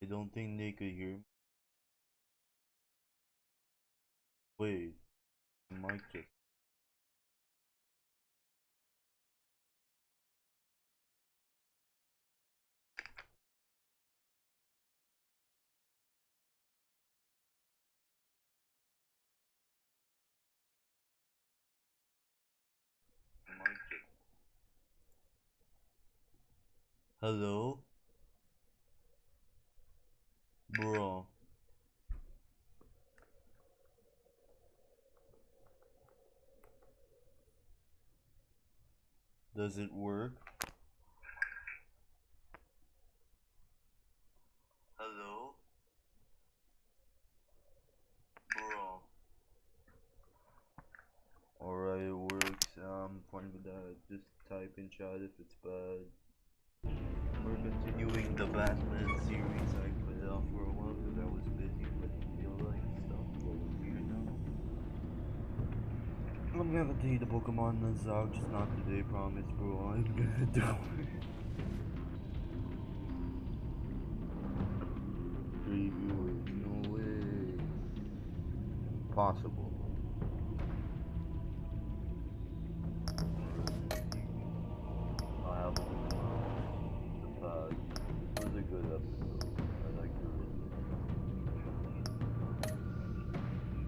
don't think they could hear me. Wait, mic just. Hello? Bro. Does it work? Hello? Bro. Alright, it works. Fine with that. Just type in chat if it's bad. We're continuing the Batman series. I put it off for a while because I was busy with real life stuff, but we're here now. I'm gonna take the Pokemon that's out, just not today, promise, bro. I'm gonna do it. Preview it, no way. Possible. I have the pad. It was a good episode. I liked it.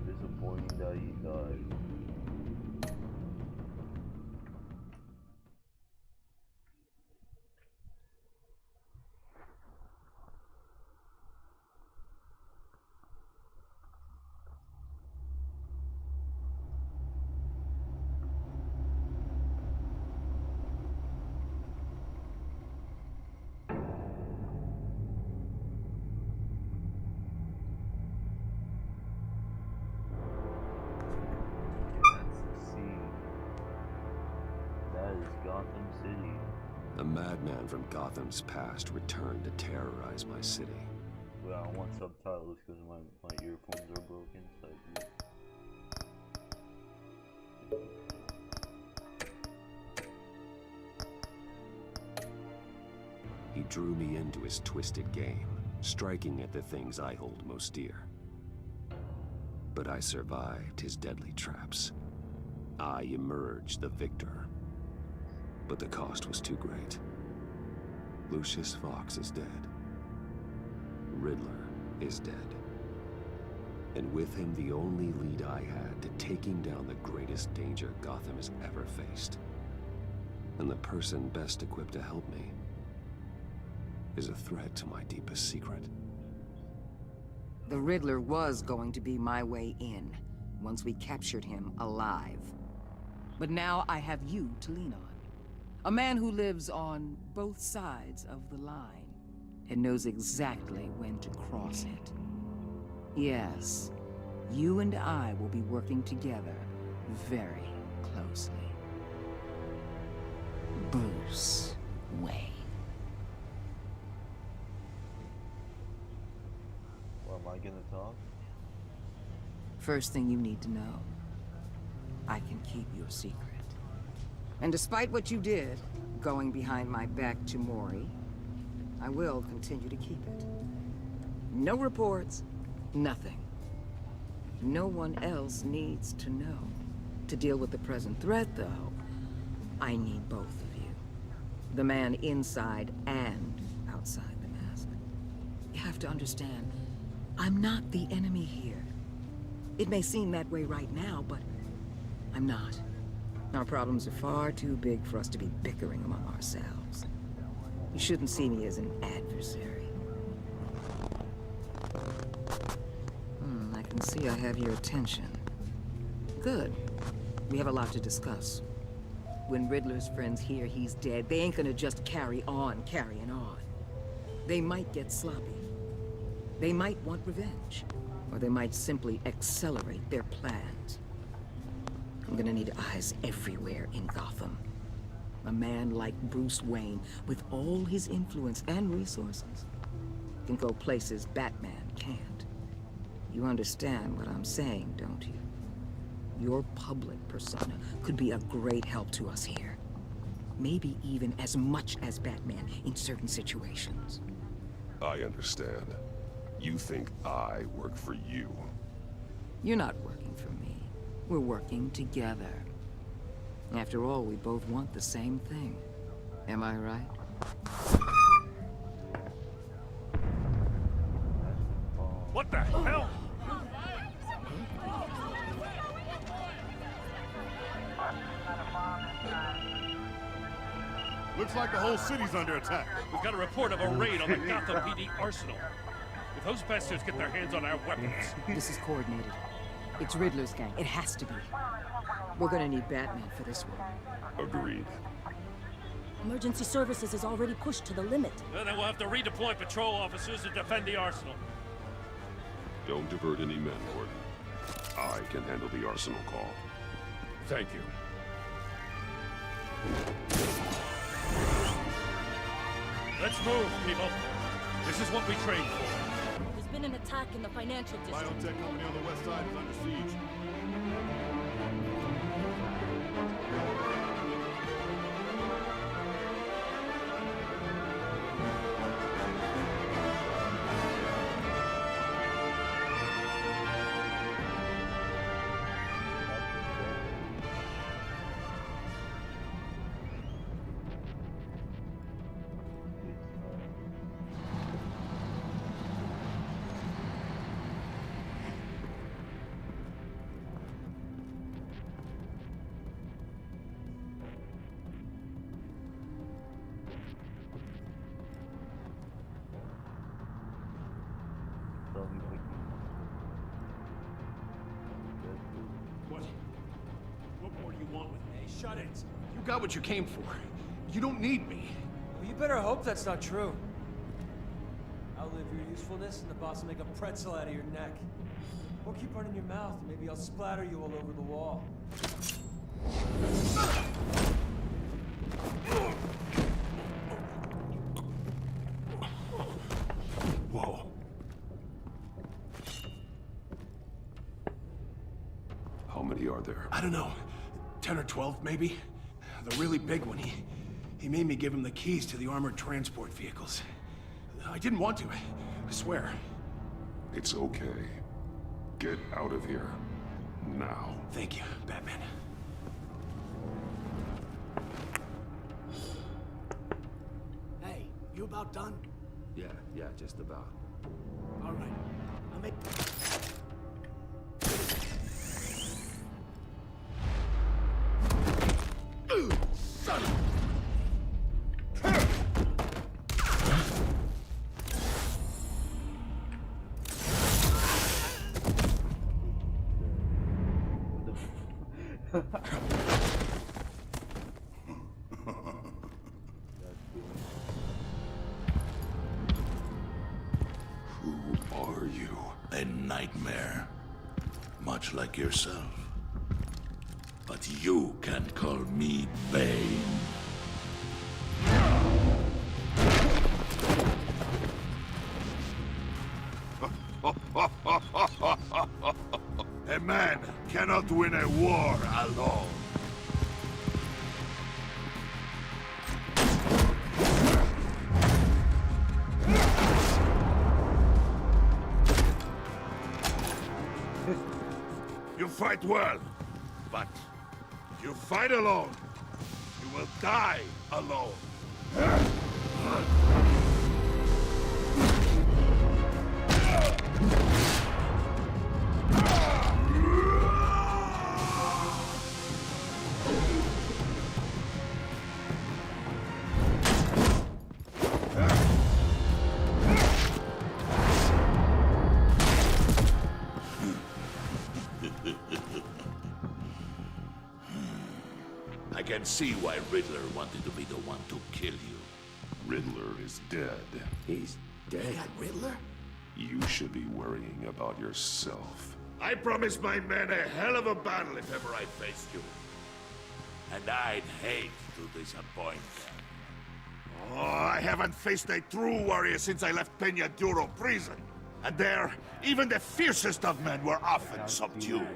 Disappointing that he died. Gotham City. A madman from Gotham's past returned to terrorize my city. Well, I want subtitles because my earphones are broken. He drew me into his twisted game, striking at the things I hold most dear. But I survived his deadly traps. I emerged the victor. But the cost was too great. Lucius Fox is dead. Riddler is dead. And with him, the only lead I had to taking down the greatest danger Gotham has ever faced. And the person best equipped to help me is a threat to my deepest secret. The Riddler was going to be my way in, once we captured him alive. But now I have you to lean on. A man who lives on both sides of the line and knows exactly when to cross it. Yes, you and I will be working together very closely. Bruce Wayne. Well, am I gonna talk? First thing you need to know, I can keep your secret. And despite what you did, going behind my back to Mori, I will continue to keep it. No reports, nothing. No one else needs to know. To deal with the present threat, though, I need both of you. The man inside and outside the mask. You have to understand, I'm not the enemy here. It may seem that way right now, but I'm not. Our problems are far too big for us to be bickering among ourselves. You shouldn't see me as an adversary. I can see I have your attention. Good. We have a lot to discuss. When Riddler's friends hear he's dead, they ain't gonna just carry on carrying on. They might get sloppy. They might want revenge. Or they might simply accelerate their plans. I'm gonna need eyes everywhere in Gotham. A man like Bruce Wayne, with all his influence and resources, can go places Batman can't. You understand what I'm saying, don't you? Your public persona could be a great help to us here. Maybe even as much as Batman in certain situations. I understand. You think I work for you? You're not working for me. We're working together. After all, we both want the same thing. Am I right? What the hell? Looks like the whole city's under attack. We've got a report of a raid on the Gotham PD arsenal. If those bastards get their hands on our weapons... This is coordinated. It's Riddler's gang. It has to be. We're gonna need Batman for this one. Agreed. Emergency services is already pushed to the limit. Then we'll have to redeploy patrol officers to defend the arsenal. Don't divert any men, Gordon. I can handle the arsenal call. Thank you. Let's move, people. This is what we trained for. There's been an attack in the financial district. Biotech company on the west side is under siege. What more do you want with me? Hey, shut it. You got what you came for. You don't need me. Well, you better hope that's not true. Outlive your usefulness, and the boss will make a pretzel out of your neck. Or keep running your mouth, and maybe I'll splatter you all over the wall. Whoa. How many are there? I don't know. 10 or 12, maybe? The really big one, he made me give him the keys to the armored transport vehicles. I didn't want to, I swear. It's okay. Get out of here. Now. Thank you, Batman. Hey, you about done? Yeah, just about. All right. I'll make... Son of... Who are you? A nightmare, much like yourself. But you can't call me Bane. A man cannot win a war alone. You fight well, but you fight alone. You will die alone. I can see why Riddler wanted to be the one to kill you. Riddler is dead. He's dead. That Riddler? You should be worrying about yourself. I promised my men a hell of a battle if ever I faced you. And I'd hate to disappoint them. Oh, I haven't faced a true warrior since I left Peña Duro prison. And there, even the fiercest of men were often subdued.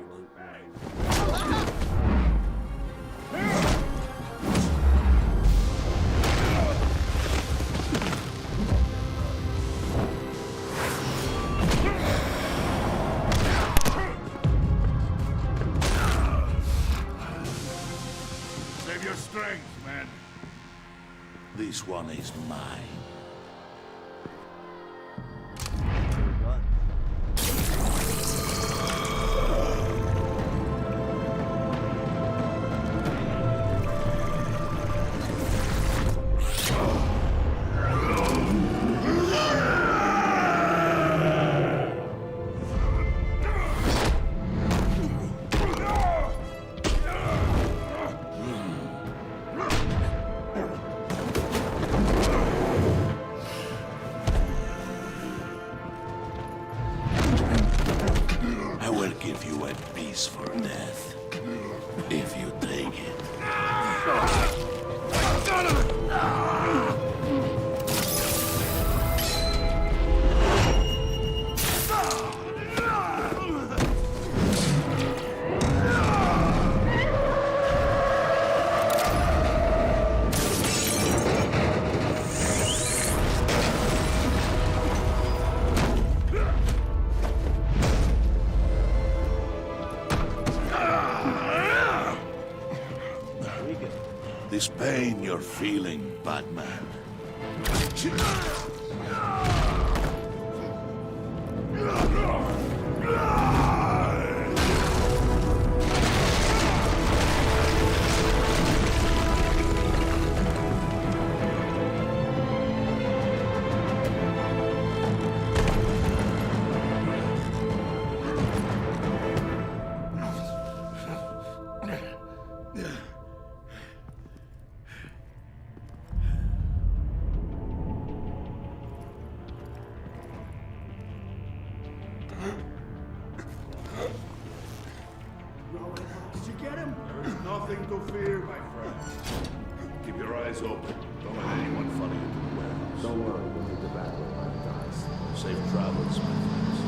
This one is mine. I will give you a peaceful death, if you take it. This pain you're feeling, Batman. Did you get him? There is nothing to fear, my friend. Keep your eyes open. Don't let anyone follow you to the warehouse. Don't worry, we'll meet the back with my guys. Safe travels, my friends.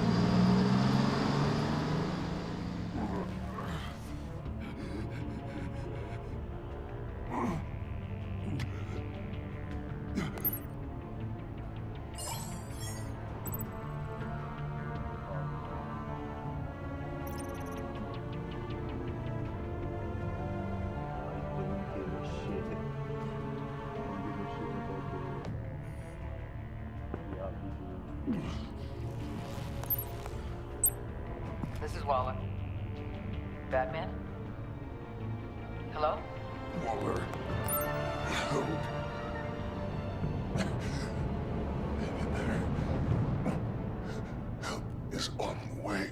This is Waller. Batman? Hello? Waller. Help. Help is on the way.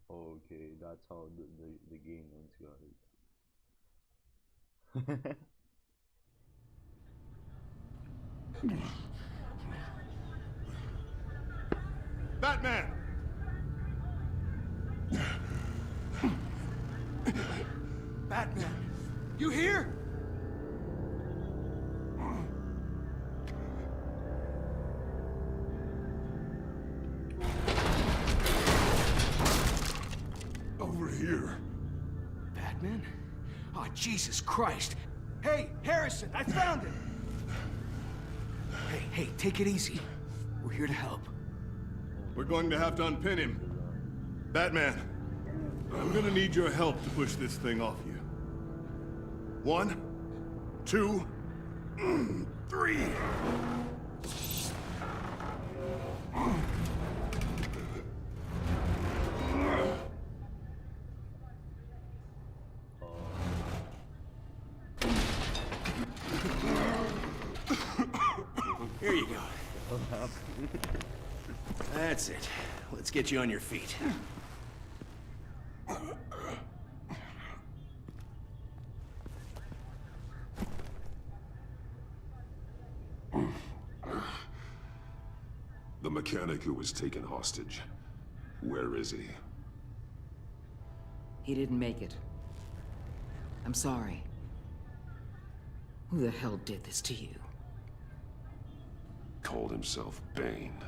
Okay, that's how the game ends, guys. Batman! Batman, you here? Over here. Batman? Oh, Jesus Christ. Hey, Harrison, I found him! Hey, take it easy. We're here to help. We're going to have to unpin him. Batman, I'm gonna need your help to push this thing off you. 1, 2, 3. Here you go. That's it. Let's get you on your feet. The mechanic who was taken hostage. Where is he? He didn't make it. I'm sorry. Who the hell did this to you? Called himself Bane.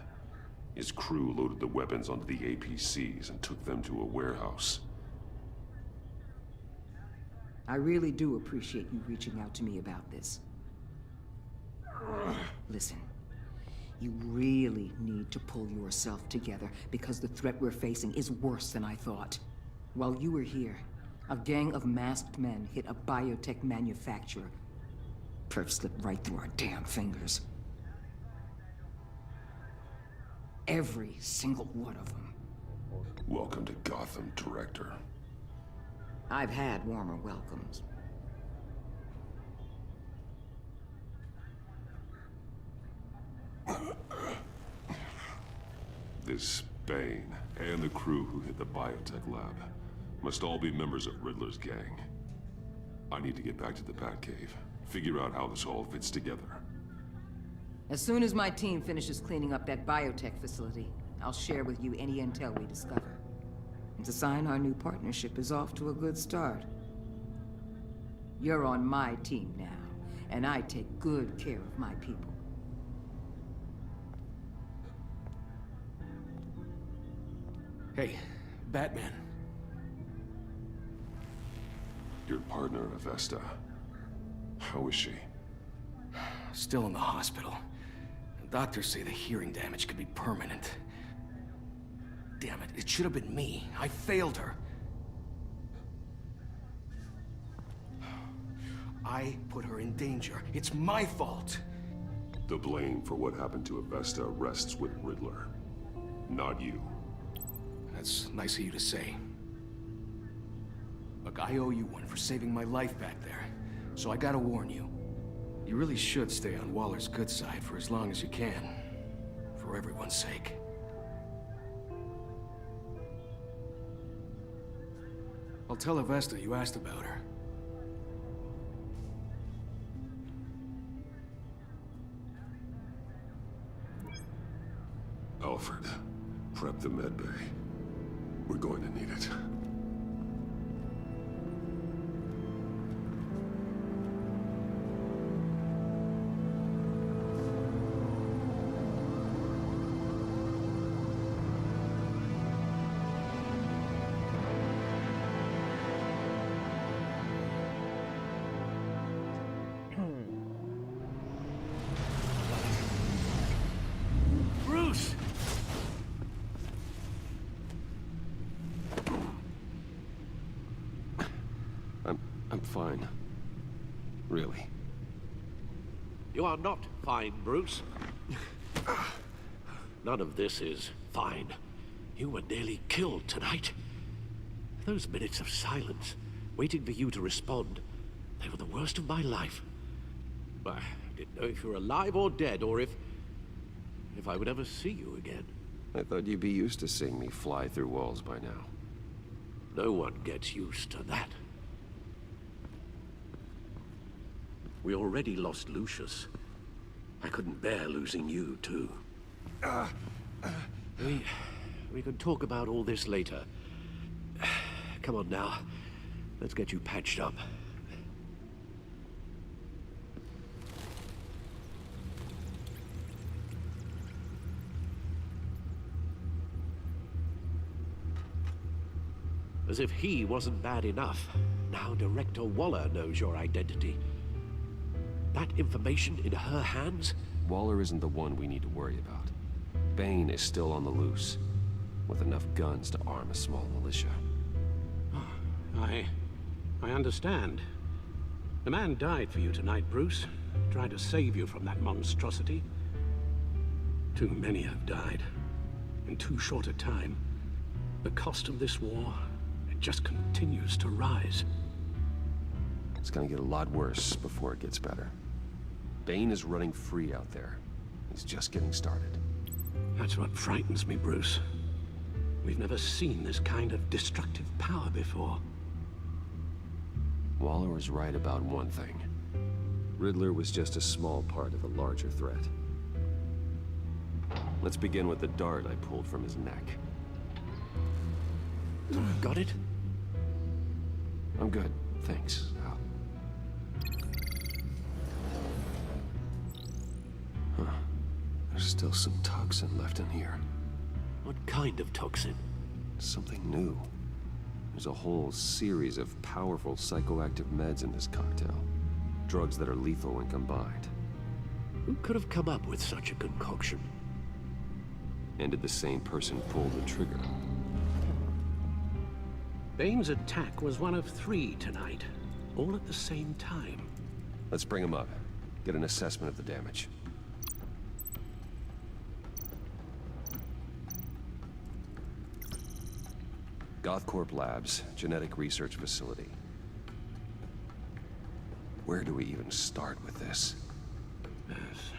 His crew loaded the weapons onto the APCs and took them to a warehouse. I really do appreciate you reaching out to me about this. Listen, You really need to pull yourself together, because the threat we're facing is worse than I thought. While you were here, a gang of masked men hit a biotech manufacturer. Perf slipped right through our damn fingers. Every single one of them. Welcome to Gotham, Director. I've had warmer welcomes. This Bane and the crew who hit the biotech lab must all be members of Riddler's gang. I need to get back to the Batcave, figure out how this all fits together. As soon as my team finishes cleaning up that biotech facility, I'll share with you any intel we discover. And to sign our new partnership is off to a good start. You're on my team now, and I take good care of my people. Hey, Batman. Your partner, Avesta. How is she? Still in the hospital. Doctors say the hearing damage could be permanent. Damn it, it should have been me. I failed her. I put her in danger. It's my fault. The blame for what happened to Avesta rests with Riddler, not you. That's nice of you to say. Look, I owe you one for saving my life back there. So I gotta warn you. You really should stay on Waller's good side for as long as you can. For everyone's sake. I'll tell Avesta you asked about her. Alfred, prep the med bay. We're going to need it. Bruce! I'm fine. Really. You are not fine, Bruce. None of this is fine. You were nearly killed tonight. Those minutes of silence, waiting for you to respond, they were the worst of my life. I didn't know if you were alive or dead, or if I would ever see you again. I thought you'd be used to seeing me fly through walls by now. No one gets used to that. We already lost Lucius. I couldn't bear losing you, too. We can talk about all this later. Come on now. Let's get you patched up. As if he wasn't bad enough, now Director Waller knows your identity. That information in her hands? Waller isn't the one we need to worry about. Bane is still on the loose, with enough guns to arm a small militia. I understand. The man died for you tonight, Bruce. Tried to save you from that monstrosity. Too many have died. In too short a time. The cost of this war, it just continues to rise. It's gonna get a lot worse before it gets better. Bane is running free out there. He's just getting started. That's what frightens me, Bruce. We've never seen this kind of destructive power before. Waller is right about one thing. Riddler was just a small part of a larger threat. Let's begin with the dart I pulled from his neck. Got it? I'm good, thanks. Huh. There's still some toxin left in here. What kind of toxin? Something new. There's a whole series of powerful psychoactive meds in this cocktail. Drugs that are lethal when combined. Who could have come up with such a concoction? And did the same person pull the trigger? Bane's attack was one of 3 tonight, all at the same time. Let's bring him up. Get an assessment of the damage. Gothcorp Labs, Genetic Research Facility. Where do we even start with this? Yes,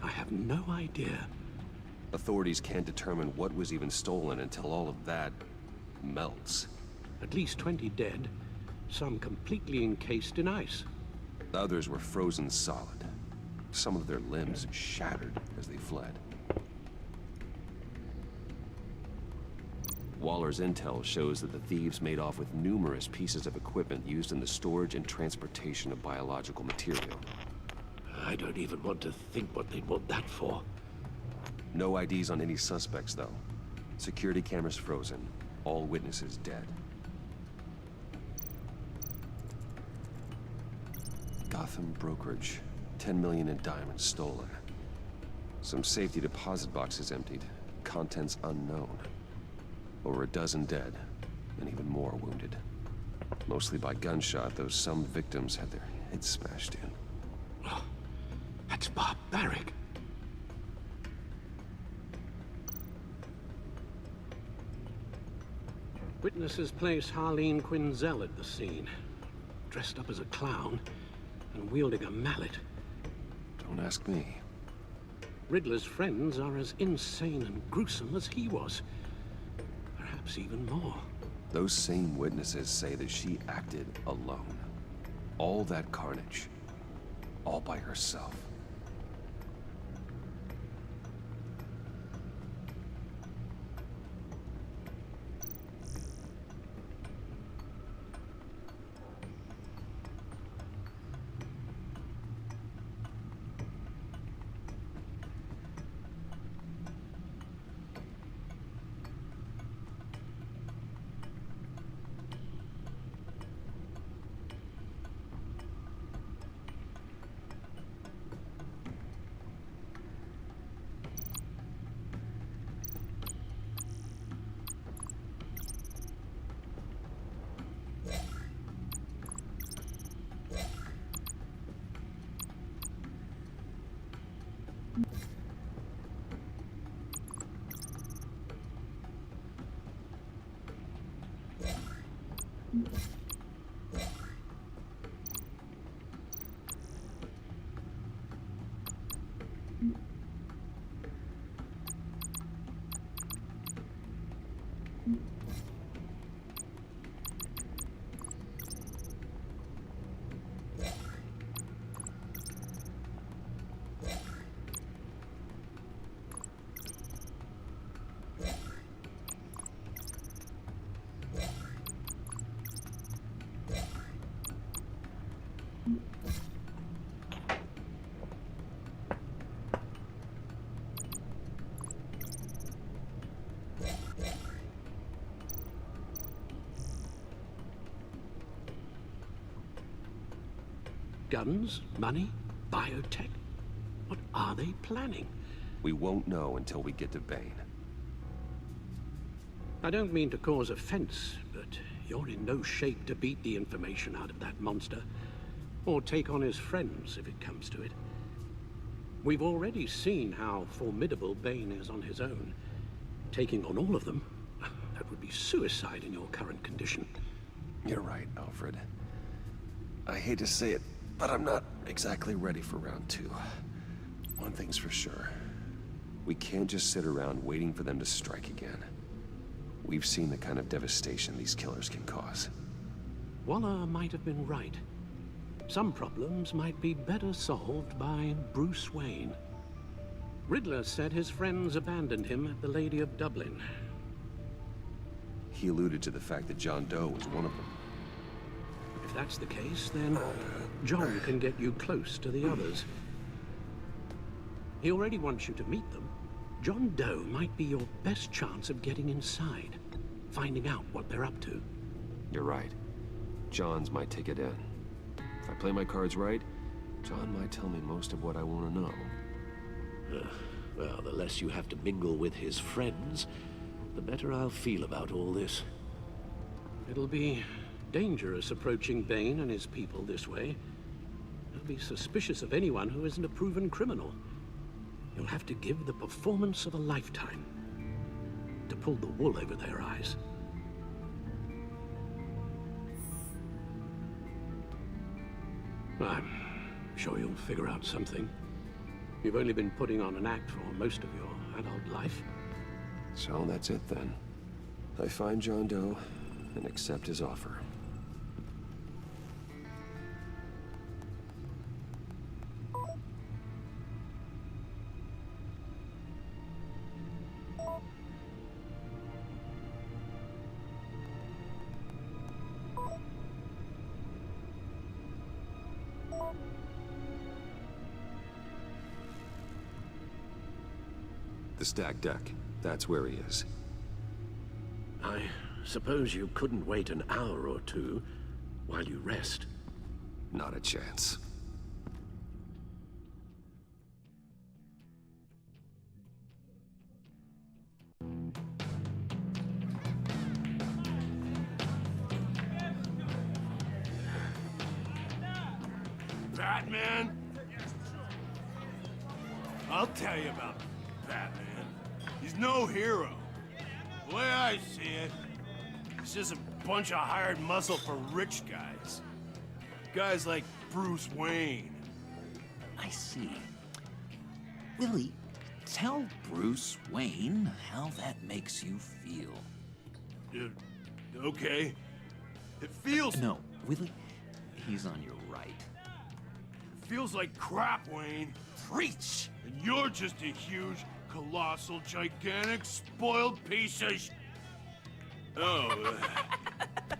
I have no idea. Authorities can't determine what was even stolen until all of that melts. At least 20 dead, some completely encased in ice. Others were frozen solid. Some of their limbs shattered as they fled. Waller's intel shows that the thieves made off with numerous pieces of equipment used in the storage and transportation of biological material. I don't even want to think what they'd want that for. No IDs on any suspects, though. Security cameras frozen. All witnesses dead. Gotham brokerage. 10 million in diamonds stolen. Some safety deposit boxes emptied. Contents unknown. Over a dozen dead, and even more wounded. Mostly by gunshot, though some victims had their heads smashed in. Oh, that's barbaric. Witnesses place Harleen Quinzel at the scene, dressed up as a clown and wielding a mallet. Don't ask me. Riddler's friends are as insane and gruesome as he was. Perhaps even more. Those same witnesses say that she acted alone. All that carnage. All by herself. Guns, money, biotech. What are they planning? We won't know until we get to Bane. I don't mean to cause offense, but you're in no shape to beat the information out of that monster, or take on his friends if it comes to it. We've already seen how formidable Bane is on his own. Taking on all of them, that would be suicide in your current condition. You're right, Alfred. I hate to say it, but I'm not exactly ready for round 2. One thing's for sure. We can't just sit around waiting for them to strike again. We've seen the kind of devastation these killers can cause. Waller might have been right. Some problems might be better solved by Bruce Wayne. Riddler said his friends abandoned him at the Lady of Dublin. He alluded to the fact that John Doe was one of them. If that's the case, then John can get you close to the others. He already wants you to meet them. John Doe might be your best chance of getting inside, finding out what they're up to. You're right. John's my ticket in. If I play my cards right, John might tell me most of what I want to know. Well, the less you have to mingle with his friends, the better I'll feel about all this. It'll be dangerous approaching Bane and his people this way. They'll be suspicious of anyone who isn't a proven criminal. You'll have to give the performance of a lifetime to pull the wool over their eyes. I'm sure you'll figure out something. You've only been putting on an act for most of your adult life. So that's it then. I find John Doe and accept his offer. The stacked deck. That's where he is. I suppose you couldn't wait an hour or two while you rest. Not a chance. Batman? I'll tell you about Batman. He's no hero. The way I see it, he's just a bunch of hired muscle for rich guys. Guys like Bruce Wayne. I see. Willie, tell Bruce Wayne how that makes you feel. Okay. It feels... No, Willie, he's on your right. It feels like crap, Wayne. Preach! And you're just a huge, colossal, gigantic, spoiled piece of Oh,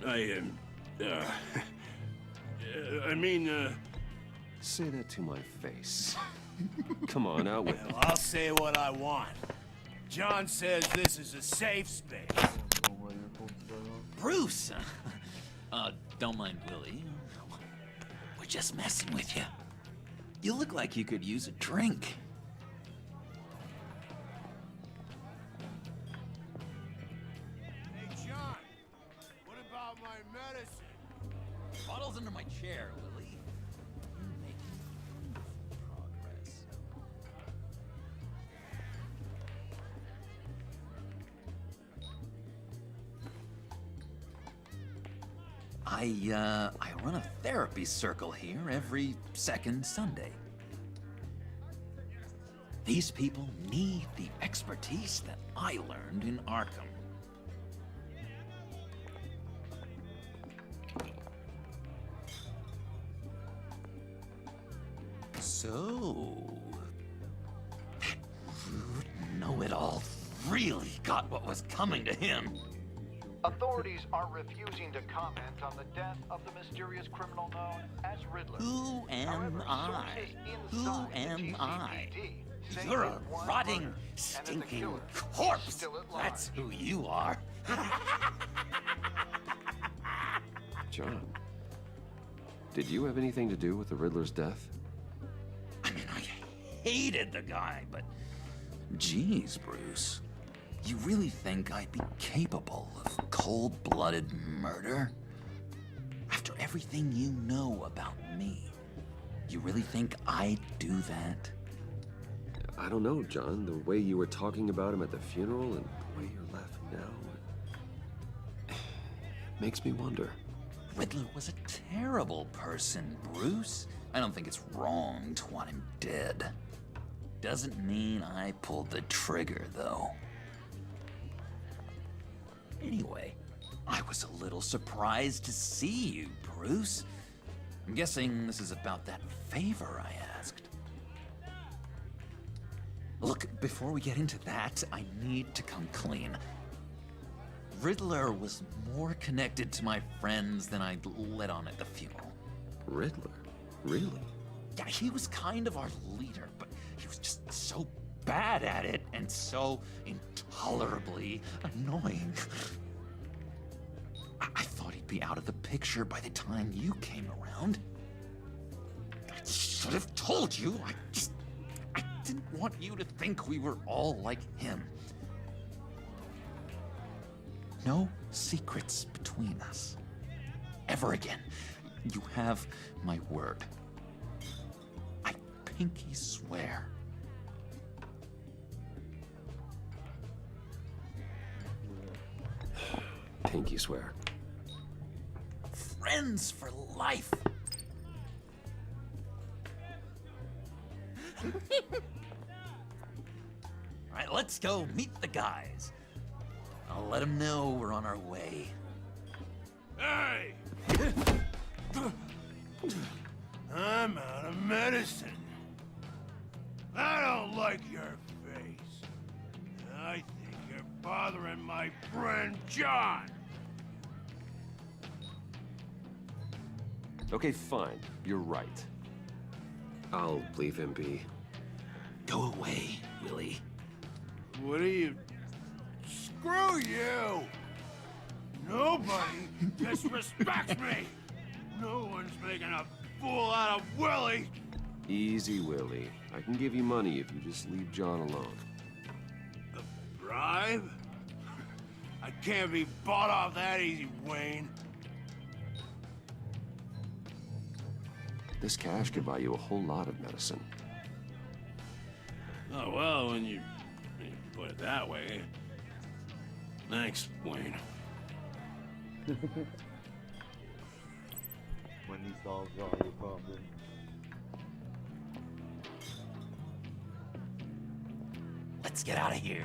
I mean, Say that to my face. Come on, out with it. Well, I'll say what I want. John says this is a safe space. Bruce! Don't mind Willie. We're just messing with you. You look like you could use a drink. Hey, John, what about my medicine? Bottle's under my chair, Willie. You're making progress. I run a therapy circle here every second Sunday. These people need the expertise that I learned in Arkham. So, that rude know-it-all really got what was coming to him. Authorities are refusing to comment on the death of the mysterious criminal known as Riddler. Who am However, I? sources Who inside the am I? GCPD say You're a that one rotting, murder, and that the stinking killer is corpse. still at large. That's who you are. John, did you have anything to do with the Riddler's death? I mean, I hated the guy, but... Geez, Bruce. You really think I'd be capable of cold-blooded murder? After everything you know about me, you really think I'd do that? I don't know, John. The way you were talking about him at the funeral and the way you're laughing now... It makes me wonder. Riddler was a terrible person, Bruce. I don't think it's wrong to want him dead. Doesn't mean I pulled the trigger, though. Anyway, I was a little surprised to see you, Bruce. I'm guessing this is about that favor I asked. Look, before we get into that, I need to come clean. Riddler was more connected to my friends than I'd let on at the funeral. Riddler? Really? Yeah, he was kind of our leader, but he was just so bad at it and so intolerably annoying. I thought he'd be out of the picture by the time you came around. I should have told you. I didn't want you to think we were all like him. No secrets between us. Ever again. You have my word. I pinky swear. Pinky swear. Friends for life. All right, let's go meet the guys. I'll let them know we're on our way. Hey! I'm out of medicine. I don't like your face. I think you're bothering my friend John. Okay, fine. You're right. I'll leave him be. Go away, Willie. What are you... Screw you! Nobody disrespects me! No one's making a fool out of Willie! Easy, Willie. I can give you money if you just leave John alone. A bribe? I can't be bought off that easy, Wayne. This cash could buy you a whole lot of medicine. Oh, well, when you put it that way. Thanks, Wayne. When he solves all your problems. Let's get out of here.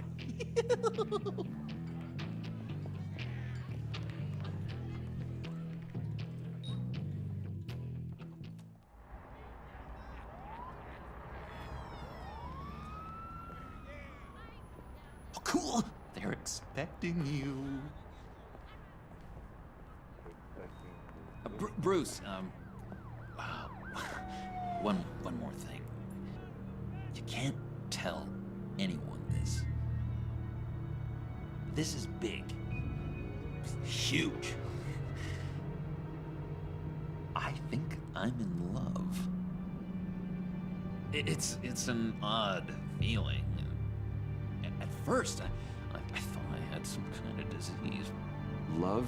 Oh, cool. They're expecting you. Bruce, one more thing. You can't tell anyone this. This is big. Huge. I think I'm in love. It's an odd feeling. At first, I thought I had some kind of disease. Love?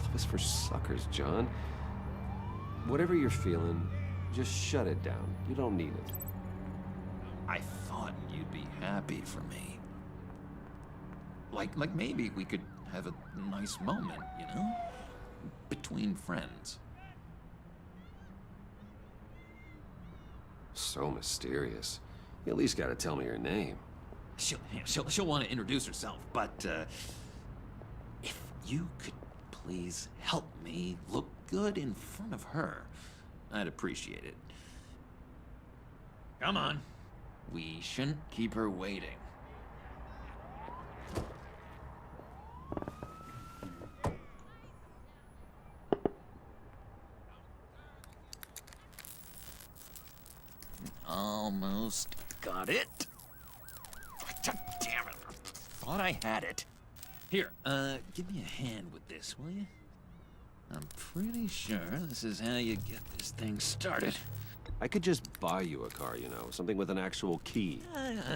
Love is for suckers, John. Whatever you're feeling, just shut it down. You don't need it. I thought you'd be happy for me. Like maybe we could have a nice moment, you know? Between friends. So mysterious. You at least gotta tell me her name. She'll want to introduce herself, but if you could please help me look good in front of her, I'd appreciate it. Come on. We shouldn't keep her waiting. Almost got it. Damn it. Thought I had it. Here, give me a hand with this, will you? I'm pretty sure this is how you get this thing started. I could just buy you a car, you know, something with an actual key.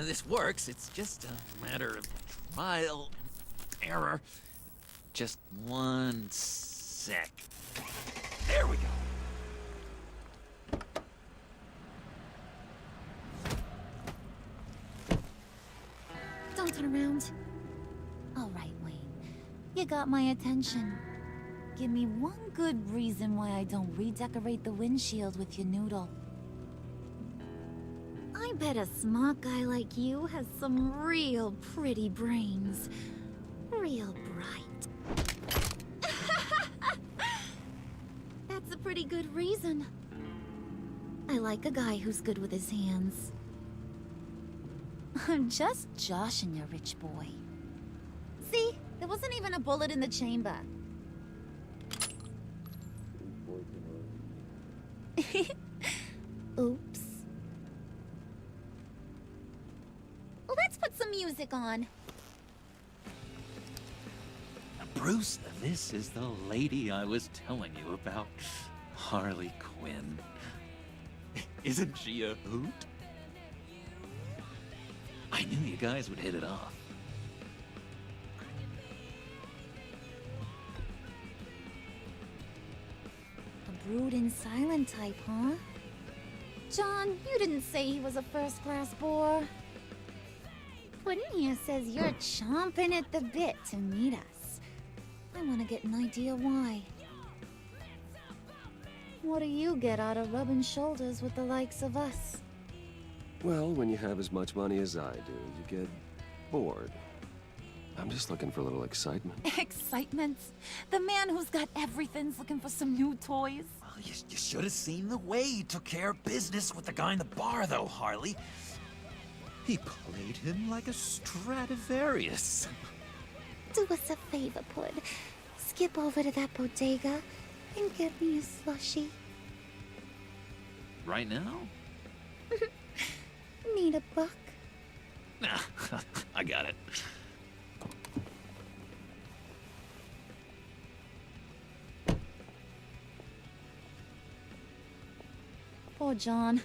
This works. It's just a matter of trial and error. Just one sec. There we go. Don't turn around. All right, Wayne. You got my attention. Give me one good reason why I don't redecorate the windshield with your noodle. I bet a smart guy like you has some real pretty brains. Real bright. That's a pretty good reason. I like a guy who's good with his hands. I'm just joshing you, rich boy. See? There wasn't even a bullet in the chamber. Oops. Let's put some music on. Bruce, this is the lady I was telling you about. Harley Quinn. Isn't she a hoot? I knew you guys would hit it off. A brooding, silent type, huh? John, you didn't say he was a first-class bore. Puddin' here says you're chomping at the bit to meet us. I want to get an idea why. What do you get out of rubbing shoulders with the likes of us? Well, when you have as much money as I do, you get bored. I'm just looking for a little excitement. Excitement? The man who's got everything's looking for some new toys? Well, you should have seen the way he took care of business with the guy in the bar, though, Harley. He played him like a Stradivarius. Do us a favor, Pud. Skip over to that bodega and get me a slushie. Right now? Need a buck? Nah, I got it. Poor John.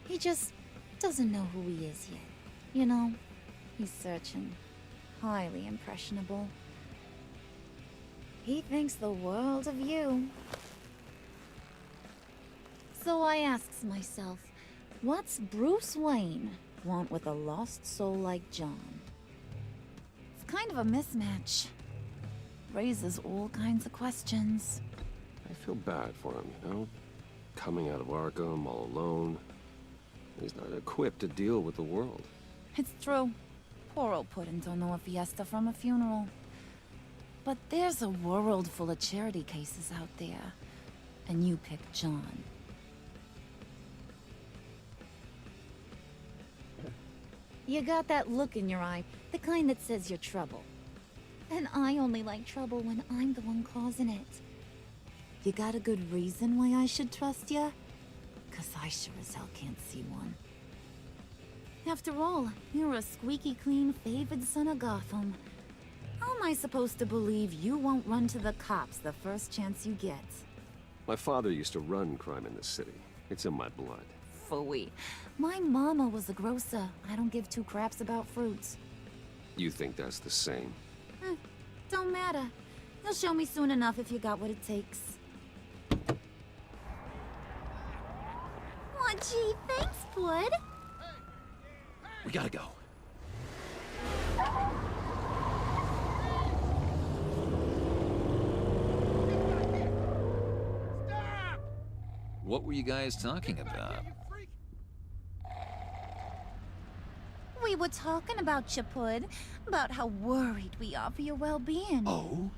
He just doesn't know who he is yet. You know, he's searching. Highly impressionable. He thinks the world of you. So I asks myself, what's Bruce Wayne want with a lost soul like John? It's kind of a mismatch. Raises all kinds of questions. I feel bad for him, you know? Coming out of Arkham all alone. He's not equipped to deal with the world. It's true. Poor old Puddin' don't know a fiesta from a funeral. But there's a world full of charity cases out there. And you pick John. You got that look in your eye, the kind that says you're trouble. And I only like trouble when I'm the one causing it. You got a good reason why I should trust you? 'Cause I sure as hell can't see one. After all, you're a squeaky clean favored son of Gotham. How am I supposed to believe you won't run to the cops the first chance you get? My father used to run crime in this city. It's in my blood. Phooey. My mama was a grocer. I don't give two craps about fruits. You think that's the same? Don't matter. You'll show me soon enough if you got what it takes. Aw, gee, thanks, Bud. We gotta go. What were you guys talking about? We were talking about you, Pud. About how worried we are for your well-being. Oh?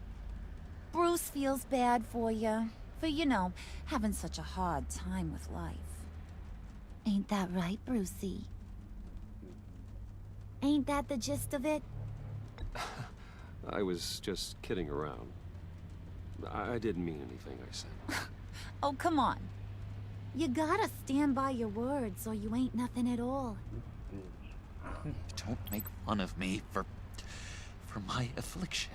Bruce feels bad for you. For, you know, having such a hard time with life. Ain't that right, Brucey? Ain't that the gist of it? I was just kidding around. I didn't mean anything I said. Oh, come on. You gotta stand by your words or you ain't nothing at all. Don't make fun of me for my affliction.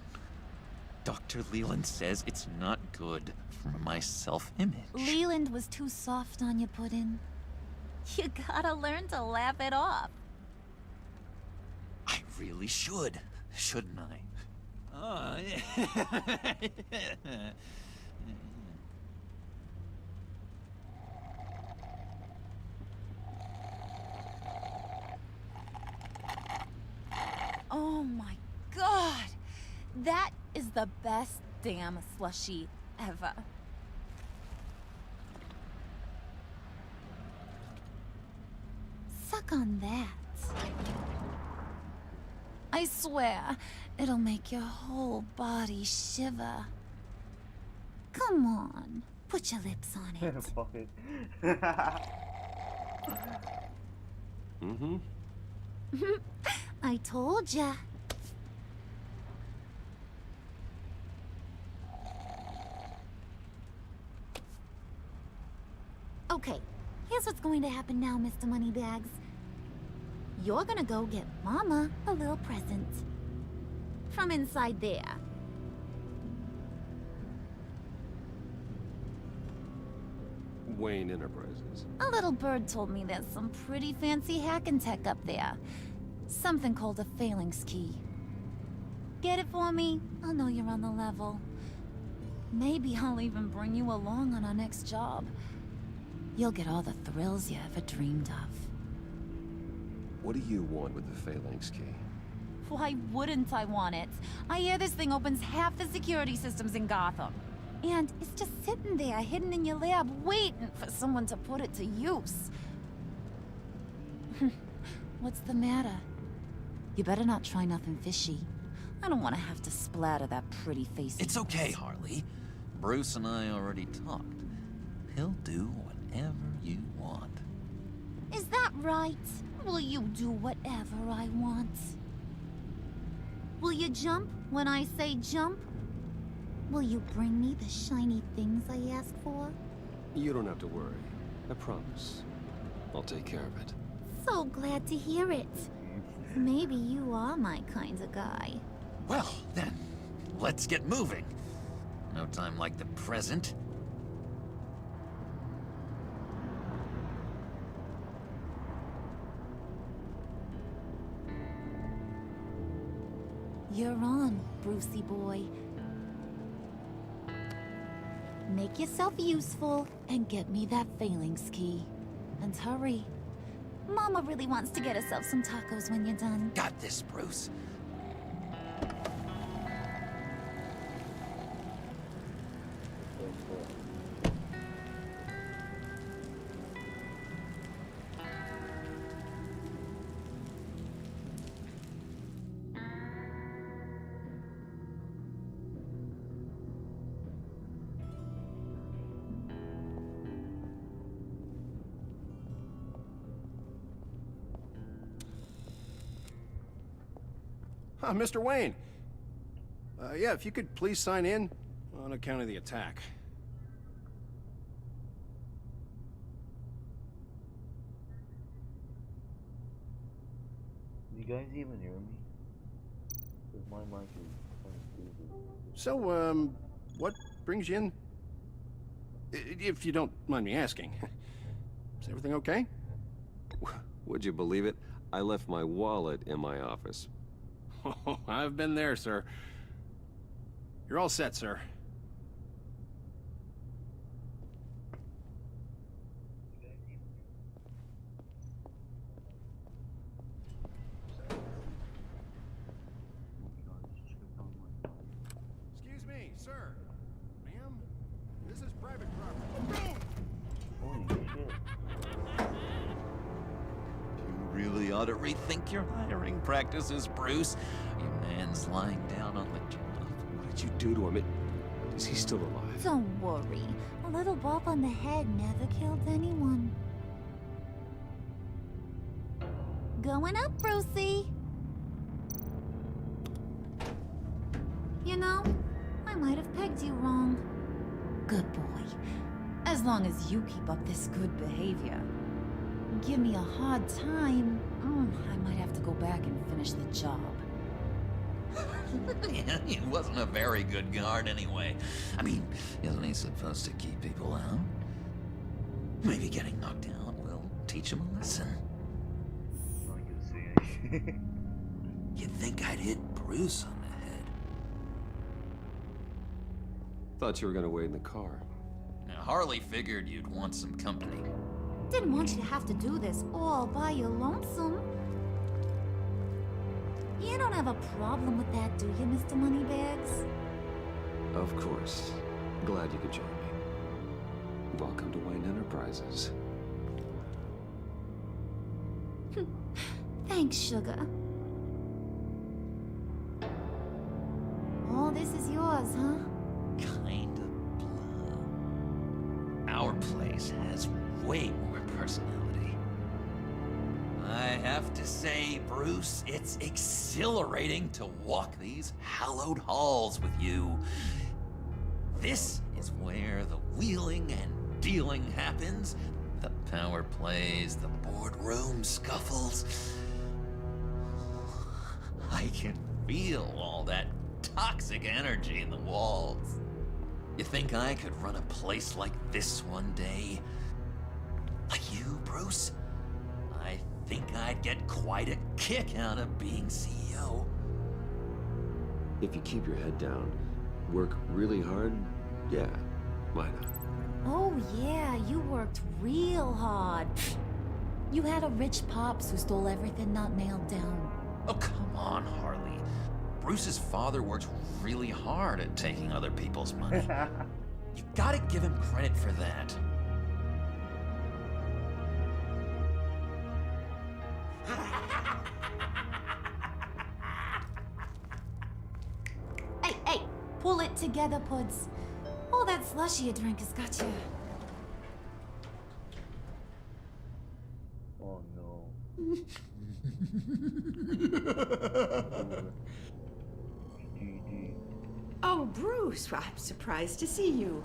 Dr. Leland says it's not good for my self-image. Leland was too soft on you, Puddin'. You gotta learn to laugh it off. I really should, shouldn't I? Oh, Oh my god! That is the best damn slushie ever. Suck on that. I swear, it'll make your whole body shiver. Come on, put your lips on it. Fuck it. Mm-hmm. I told ya. Okay, here's what's going to happen now, Mr. Moneybags. You're gonna go get Mama a little present. From inside there. Wayne Enterprises. A little bird told me there's some pretty fancy hacking tech up there. Something called a phalanx key. Get it for me? I'll know you're on the level. Maybe I'll even bring you along on our next job. You'll get all the thrills you ever dreamed of. What do you want with the phalanx key? Why wouldn't I want it? I hear this thing opens half the security systems in Gotham. And it's just sitting there, hidden in your lab, waiting for someone to put it to use. What's the matter? You better not try nothing fishy. I don't want to have to splatter that pretty face. It's okay, Harley. Bruce and I already talked. He'll do whatever you want. Is that right? Will you do whatever I want? Will you jump when I say jump? Will you bring me the shiny things I ask for? You don't have to worry. I promise. I'll take care of it. So glad to hear it. Maybe you are my kind of guy. Well, then, let's get moving. No time like the present. You're on, Brucey boy. Make yourself useful and get me that phalanx key. And hurry. Mama really wants to get herself some tacos when you're done. Got this, Bruce. Mr. Wayne. Yeah, if you could please sign in on account of the attack. You guys even hear me? Because my mic is kind of stupid. So, what brings you in? If you don't mind me asking. Is everything okay? Would you believe it? I left my wallet in my office. Oh, I've been there, sir. You're all set, sir. Excuse me, sir. Ma'am, this is private property. Holy shit. You really ought to rethink your hiring practices, Bruce. Your man's lying down on the job. What did you do to him? Is he still alive? Don't worry. A little bump on the head never killed anyone. Going up, Brucey. You know, I might have pegged you wrong. Good boy. As long as you keep up this good behavior. Give me a hard time, I might have to go back and finish the job. Yeah, he wasn't a very good guard anyway. I mean, isn't he supposed to keep people out? Maybe getting knocked out will teach him a lesson. I'm not gonna say anything. You'd think I'd hit Bruce on the head. Thought you were gonna wait in the car. Now, Harley figured you'd want some company. Didn't want you to have to do this all by your lonesome. You don't have a problem with that, do you, Mr. Moneybags? Of course. Glad you could join me. Welcome to Wayne Enterprises. Thanks, sugar. All this is yours, huh? Kind of blue. Our place has way more personality. I have to say, Bruce, it's exhilarating to walk these hallowed halls with you. This is where the wheeling and dealing happens, the power plays, the boardroom scuffles. I can feel all that toxic energy in the walls. You think I could run a place like this one day? Like you, Bruce? I think I'd get quite a kick out of being CEO. If you keep your head down, work really hard, yeah, why not? Oh yeah, you worked real hard. You had a rich pops who stole everything not nailed down. Oh, come on, Harley. Bruce's father worked really hard at taking other people's money. You gotta give him credit for that. Hey, pull it together, Puds. All that slushy you drink has got you. Oh no. GG. Oh, Bruce, well, I'm surprised to see you.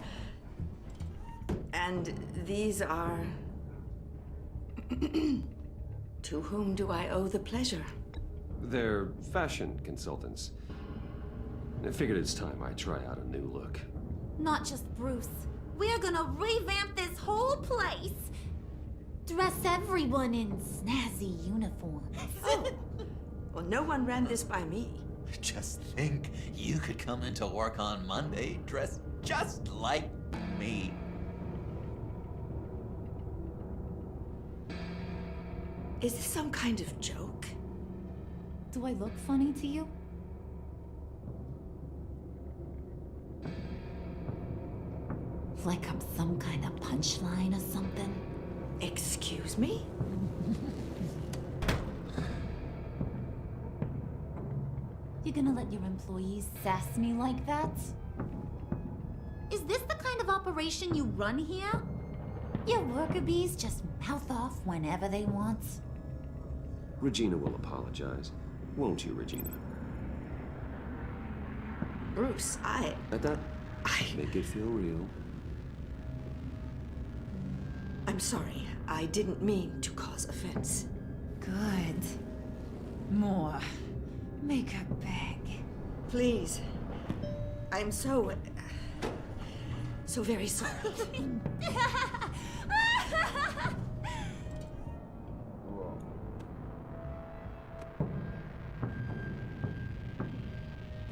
And these are... To whom do I owe the pleasure? They're fashion consultants. I figured it's time I try out a new look. Not just Bruce. We're gonna revamp this whole place. Dress everyone in snazzy uniforms. Oh. Well, no one ran this by me. Just think, you could come into work on Monday dressed just like me. Is this some kind of joke? Do I look funny to you? Like I'm some kind of punchline or something? Excuse me? You gonna let your employees sass me like that? Is this the kind of operation you run here? Your worker bees just mouth off whenever they want. Regina will apologize. Won't you, Regina? Bruce, I... Make it feel real. I'm sorry. I didn't mean to cause offense. Good. More. Make her beg. Please. I'm so very sorry.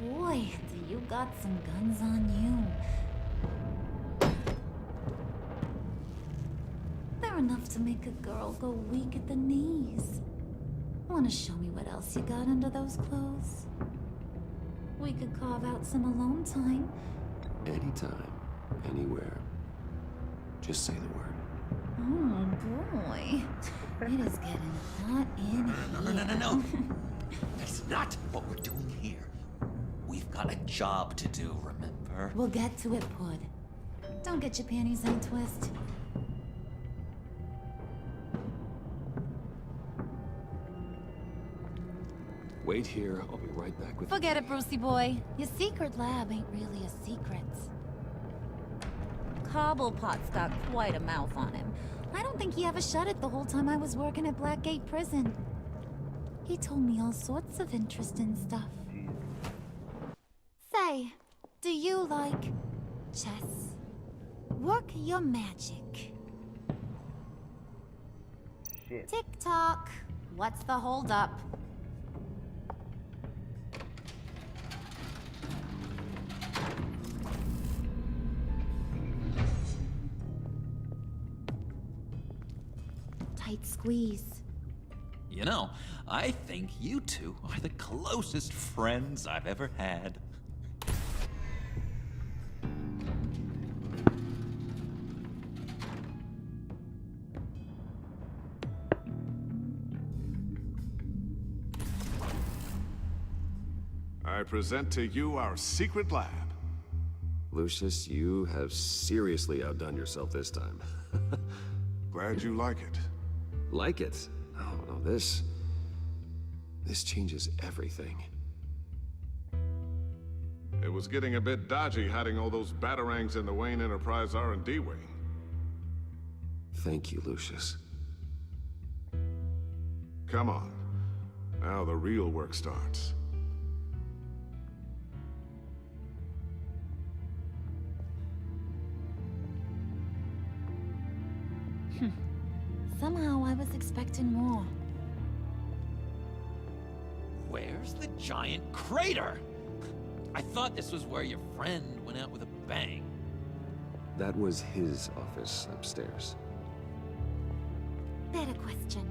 Boy, do you got some guns on you. They're enough to make a girl go weak at the knees. Wanna show me what else you got under those clothes? We could carve out some alone time. Anytime, anywhere. Just say the word. Oh boy. It is getting hot in here. No. That's not what we're doing here. We've got a job to do, remember? We'll get to it, Pud. Don't get your panties in a twist. Wait here, I'll be right back with Forget it, Brucey boy. Your secret lab ain't really a secret. Cobblepot's got quite a mouth on him. I don't think he ever shut it the whole time I was working at Blackgate Prison. He told me all sorts of interesting stuff. Say, do you like chess? Work your magic. Shit. Tick-tock. What's the holdup? Tight squeeze. You know, I think you two are the closest friends I've ever had. I present to you our secret lab. Lucius, you have seriously outdone yourself this time. Glad you like it. Like it? Oh, no, this changes everything. It was getting a bit dodgy hiding all those batarangs in the Wayne Enterprise R&D wing. Thank you, Lucius. Come on. Now the real work starts. Somehow I was expecting more. Where's the giant crater? I thought this was where your friend went out with a bang. That was his office upstairs. Better question.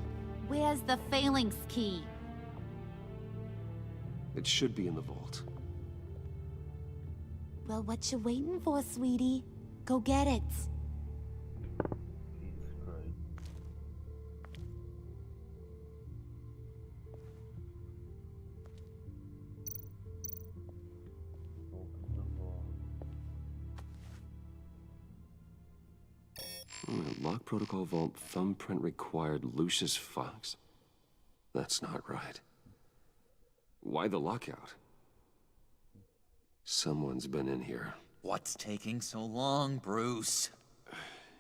Where's the phalanx key? It should be in the vault. Well, what you waiting for, sweetie? Go get it. Jesus Christ. Open the vault. Lock protocol vault thumbprint required Lucius Fox. That's not right. Why the lockout? Someone's been in here. What's taking so long, Bruce?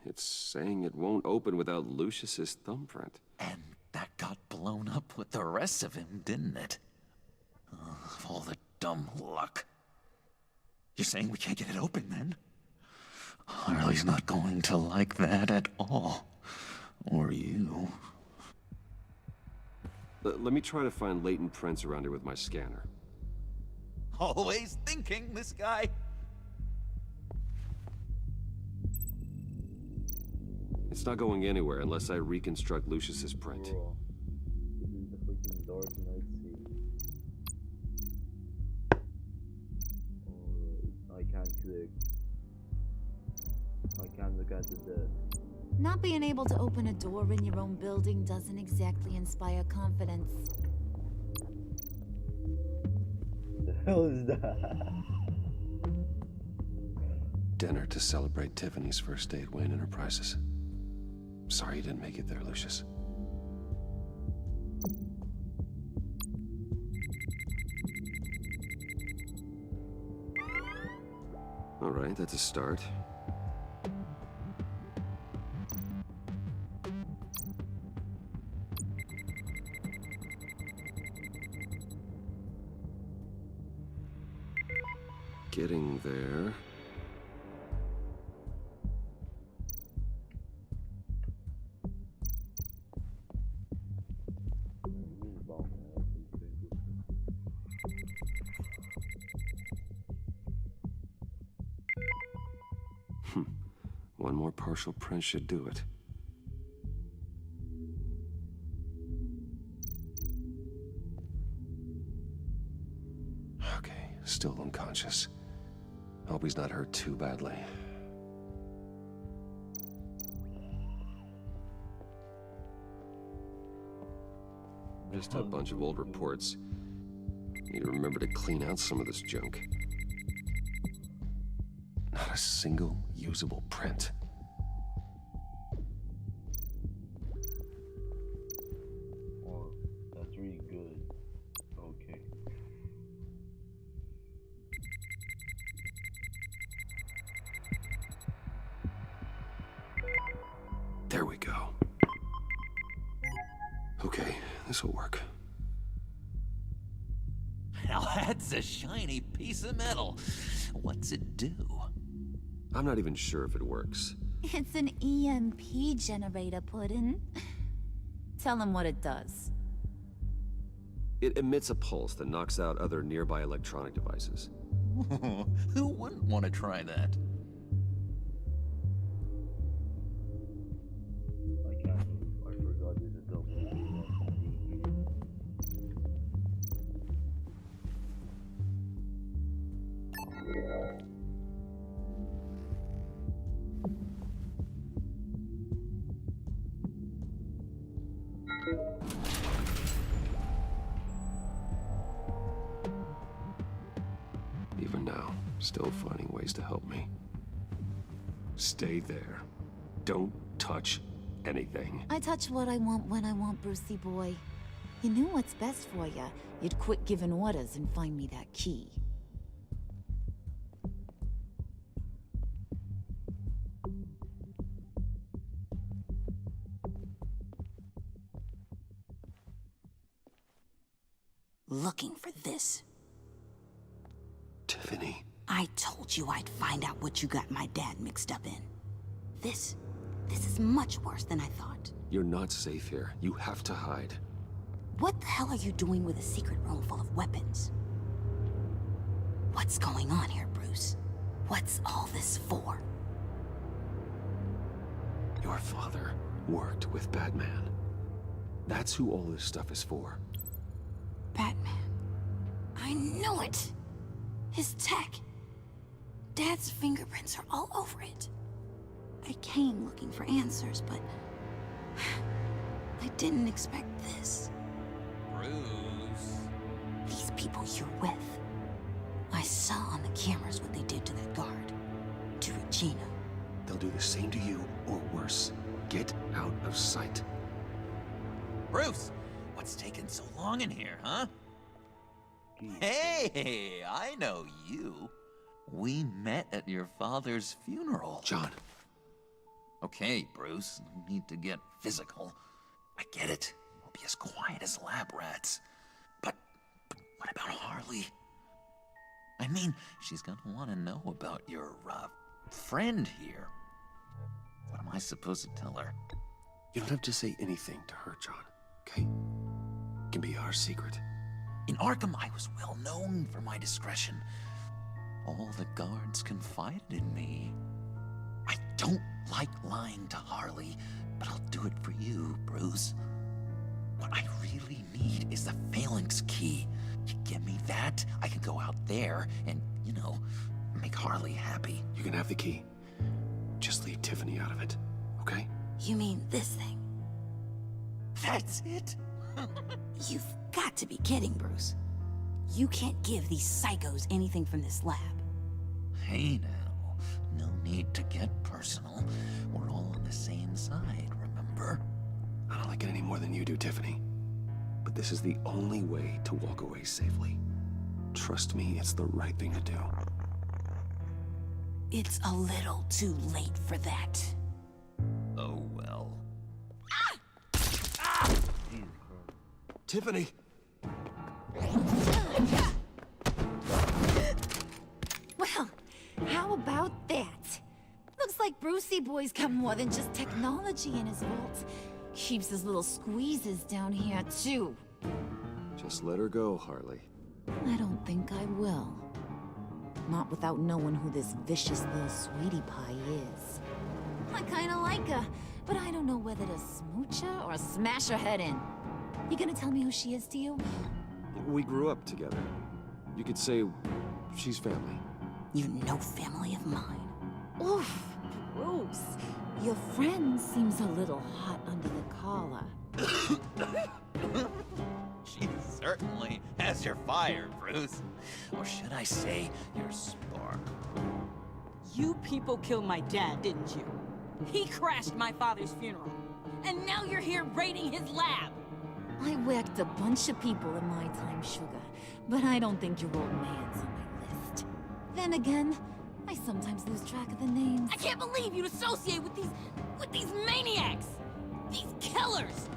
It's saying it won't open without Lucius's thumbprint. And that got blown up with the rest of him, didn't it? All the dumb luck. You're saying we can't get it open, then? Harley's not going to like that at all. Or you. Let me try to find latent prints around here with my scanner. Always thinking, this guy. It's not going anywhere unless I reconstruct Lucius's print. Bro, this is the freaking Dark Knight scene. I can't click. I can't look at the desk. Not being able to open a door in your own building doesn't exactly inspire confidence. The hell is that? Dinner to celebrate Tiffany's first day at Wayne Enterprises. Sorry you didn't make it there, Lucius. All right, that's a start. Getting there. One more partial print should do it. Okay, still unconscious. Hope he's not hurt too badly. Just a bunch of old reports. Need to remember to clean out some of this junk. Not a single usable print. Oh, that's really good. Okay. There we go. Okay, this'll work. Now that's a shiny piece of metal. What's it do? I'm not even sure if it works. It's an EMP generator, Puddin'. Tell him what it does. It emits a pulse that knocks out other nearby electronic devices. Who wouldn't want to try that? I forgot there's a double. Even now, still finding ways to help me. Stay there. Don't touch anything. I touch what I want when I want, Brucey boy. You knew what's best for you. You'd quit giving orders and find me that key. Looking for this. Tiffany. I told you I'd find out what you got my dad mixed up in. This is much worse than I thought. You're not safe here. You have to hide. What the hell are you doing with a secret room full of weapons? What's going on here, Bruce? What's all this for? Your father worked with Batman. That's who all this stuff is for. Batman. I knew it! His tech. Dad's fingerprints are all over it. I came looking for answers, but I didn't expect this. Bruce. These people you're with. I saw on the cameras what they did to that guard. To Regina. They'll do the same to you, or worse. Get out of sight. Bruce, what's taking so long in here, huh? Hey, I know you. We met at your father's funeral. John. Okay, Bruce, no need to get physical. I get it. We'll be as quiet as lab rats. But what about Harley? I mean, she's gonna want to know about your, friend here. What am I supposed to tell her? You don't have to say anything to her, John, okay? It can be our secret. In Arkham, I was well known for my discretion. All the guards confided in me. I don't like lying to Harley, but I'll do it for you, Bruce. What I really need is the Phalanx key. You give me that, I can go out there and, you know, make Harley happy. You can have the key. Just leave Tiffany out of it, okay? You mean this thing? That's it? You've got to be kidding, Bruce. You can't give these psychos anything from this lab. Hey now, no need to get personal. We're all on the same side, remember? I don't like it any more than you do, Tiffany. But this is the only way to walk away safely. Trust me, it's the right thing to do. It's a little too late for that. Oh well. Tiffany! Well, how about that? Looks like Brucey Boy's got more than just technology in his vault. Keeps his little squeezes down here, too. Just let her go, Harley. I don't think I will. Not without knowing who this vicious little sweetie pie is. I kinda like her, but I don't know whether to smooch her or smash her head in. You gonna tell me who she is to you? We grew up together. You could say she's family. You're no family of mine. Oof, Bruce. Your friend seems a little hot under the collar. She certainly has your fire, Bruce. Or should I say, your spark. You people killed my dad, didn't you? He crashed my father's funeral. And now you're here raiding his lab. I whacked a bunch of people in my time, Sugar, but I don't think your old man's on my list. Then again, I sometimes lose track of the names. I can't believe you'd associate with these maniacs! These killers!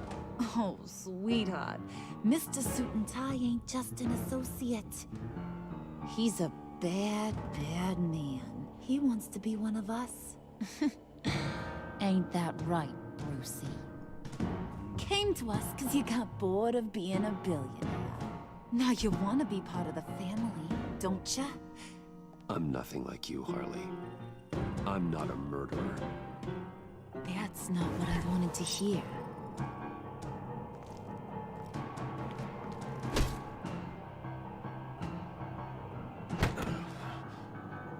Oh, sweetheart. Mr. Suit and Tie ain't just an associate. He's a bad, bad man. He wants to be one of us. Ain't that right, Brucey? Came to us because you got bored of being a billionaire. Now you want to be part of the family, don't ya? I'm nothing like you, Harley. I'm not a murderer. That's not what I wanted to hear.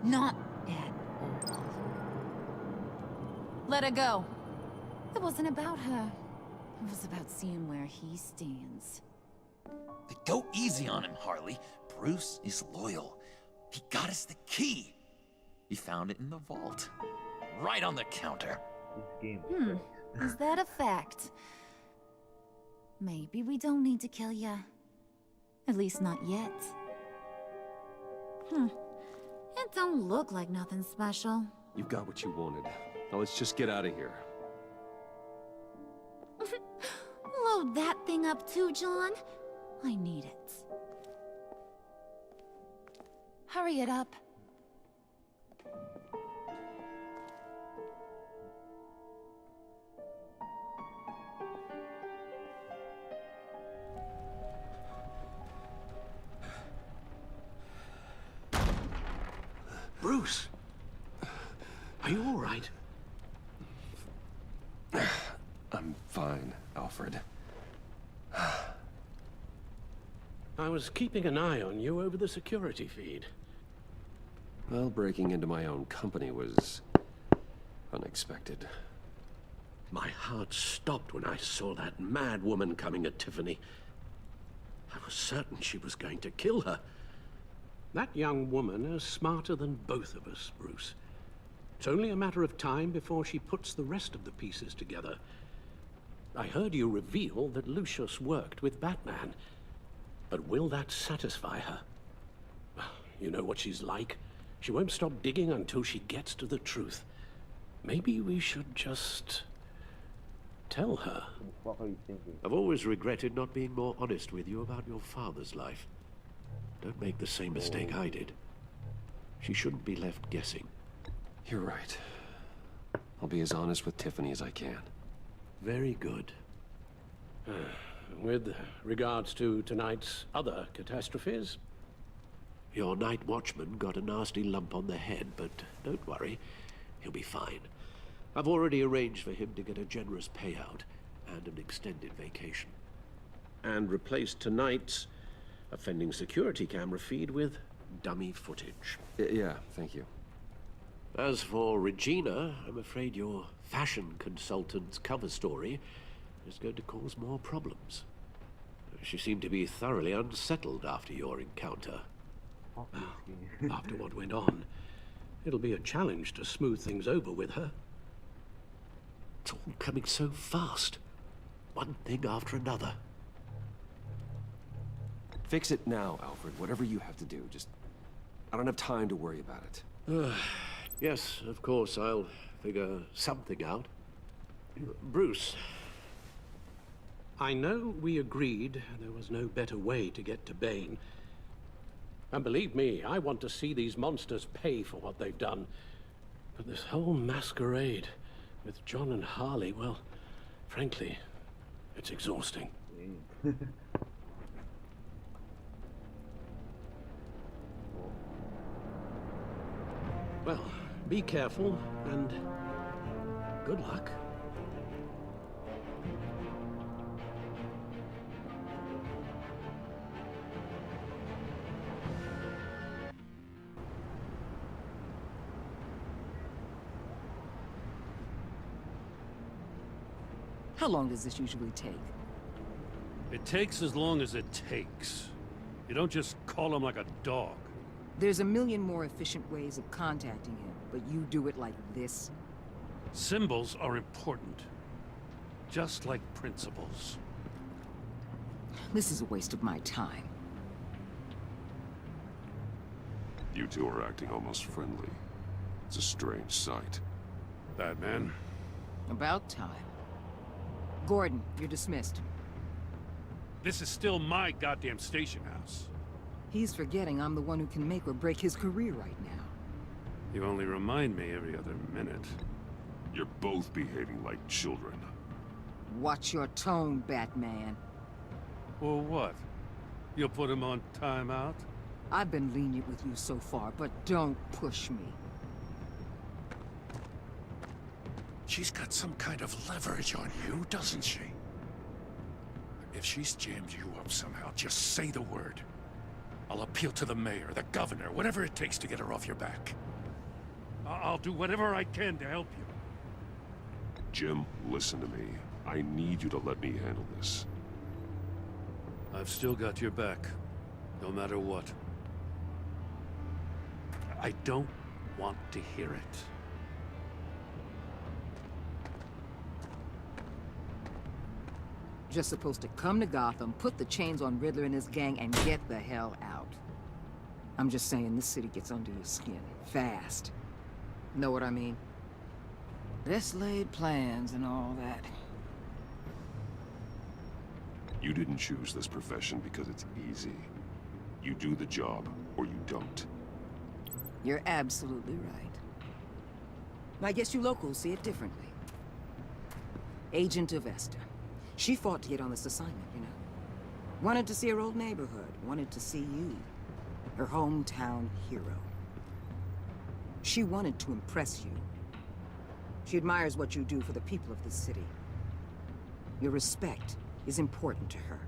Not at all. Let her go. It wasn't about her. It was about seeing where he stands. Go easy on him, Harley. Bruce is loyal. He got us the key. He found it in the vault. Right on the counter. Is that a fact? Maybe we don't need to kill ya. At least not yet. It don't look like nothing special. You've got what you wanted. Now let's just get out of here. Load that thing up too, John. I need it. Hurry it up. Bruce! Are you all right? I'm fine, Alfred. I was keeping an eye on you over the security feed. Well, breaking into my own company was unexpected. My heart stopped when I saw that mad woman coming at Tiffany. I was certain she was going to kill her. That young woman is smarter than both of us, Bruce. It's only a matter of time before she puts the rest of the pieces together. I heard you reveal that Lucius worked with Batman. But will that satisfy her? You know what she's like. She won't stop digging until she gets to the truth. Maybe we should just tell her. What are you thinking? I've always regretted not being more honest with you about your father's life. Don't make the same mistake I did. She shouldn't be left guessing. You're right. I'll be as honest with Tiffany as I can. Very good. With regards to tonight's other catastrophes, your night watchman got a nasty lump on the head, but don't worry, he'll be fine. I've already arranged for him to get a generous payout and an extended vacation. And replaced tonight's offending security camera feed with dummy footage. Yeah, thank you. As for Regina, I'm afraid your fashion consultant's cover story is going to cause more problems. She seemed to be thoroughly unsettled after your encounter. After what went on, it'll be a challenge to smooth things over with her. It's all coming so fast. One thing after another. Fix it now, Alfred. Whatever you have to do. Just... I don't have time to worry about it. Yes, of course, I'll figure something out. Bruce, I know we agreed there was no better way to get to Bane. And believe me, I want to see these monsters pay for what they've done. But this whole masquerade with John and Harley, well, frankly, it's exhausting. Well, be careful, and good luck. How long does this usually take? It takes as long as it takes. You don't just call him like a dog. There's a million more efficient ways of contacting him, but you do it like this? Symbols are important. Just like principles. This is a waste of my time. You two are acting almost friendly. It's a strange sight. Batman? About time. Gordon, you're dismissed. This is still my goddamn station house. He's forgetting I'm the one who can make or break his career right now. You only remind me every other minute. You're both behaving like children. Watch your tone, Batman. Well, what? You'll put him on timeout? I've been lenient with you so far, but don't push me. She's got some kind of leverage on you, doesn't she? If she's jammed you up somehow, just say the word. I'll appeal to the mayor, the governor, whatever it takes to get her off your back. I'll do whatever I can to help you. Jim, listen to me. I need you to let me handle this. I've still got your back, no matter what. I don't want to hear it. Just supposed to come to Gotham, put the chains on Riddler and his gang, and get the hell out. I'm just saying, this city gets under your skin. Fast. Know what I mean? Best laid plans and all that. You didn't choose this profession because it's easy. You do the job, or you don't. You're absolutely right. I guess you locals see it differently. Agent of Vesta. She fought to get on this assignment, you know. Wanted to see her old neighborhood. Wanted to see you. Her hometown hero. She wanted to impress you. She admires what you do for the people of this city. Your respect is important to her.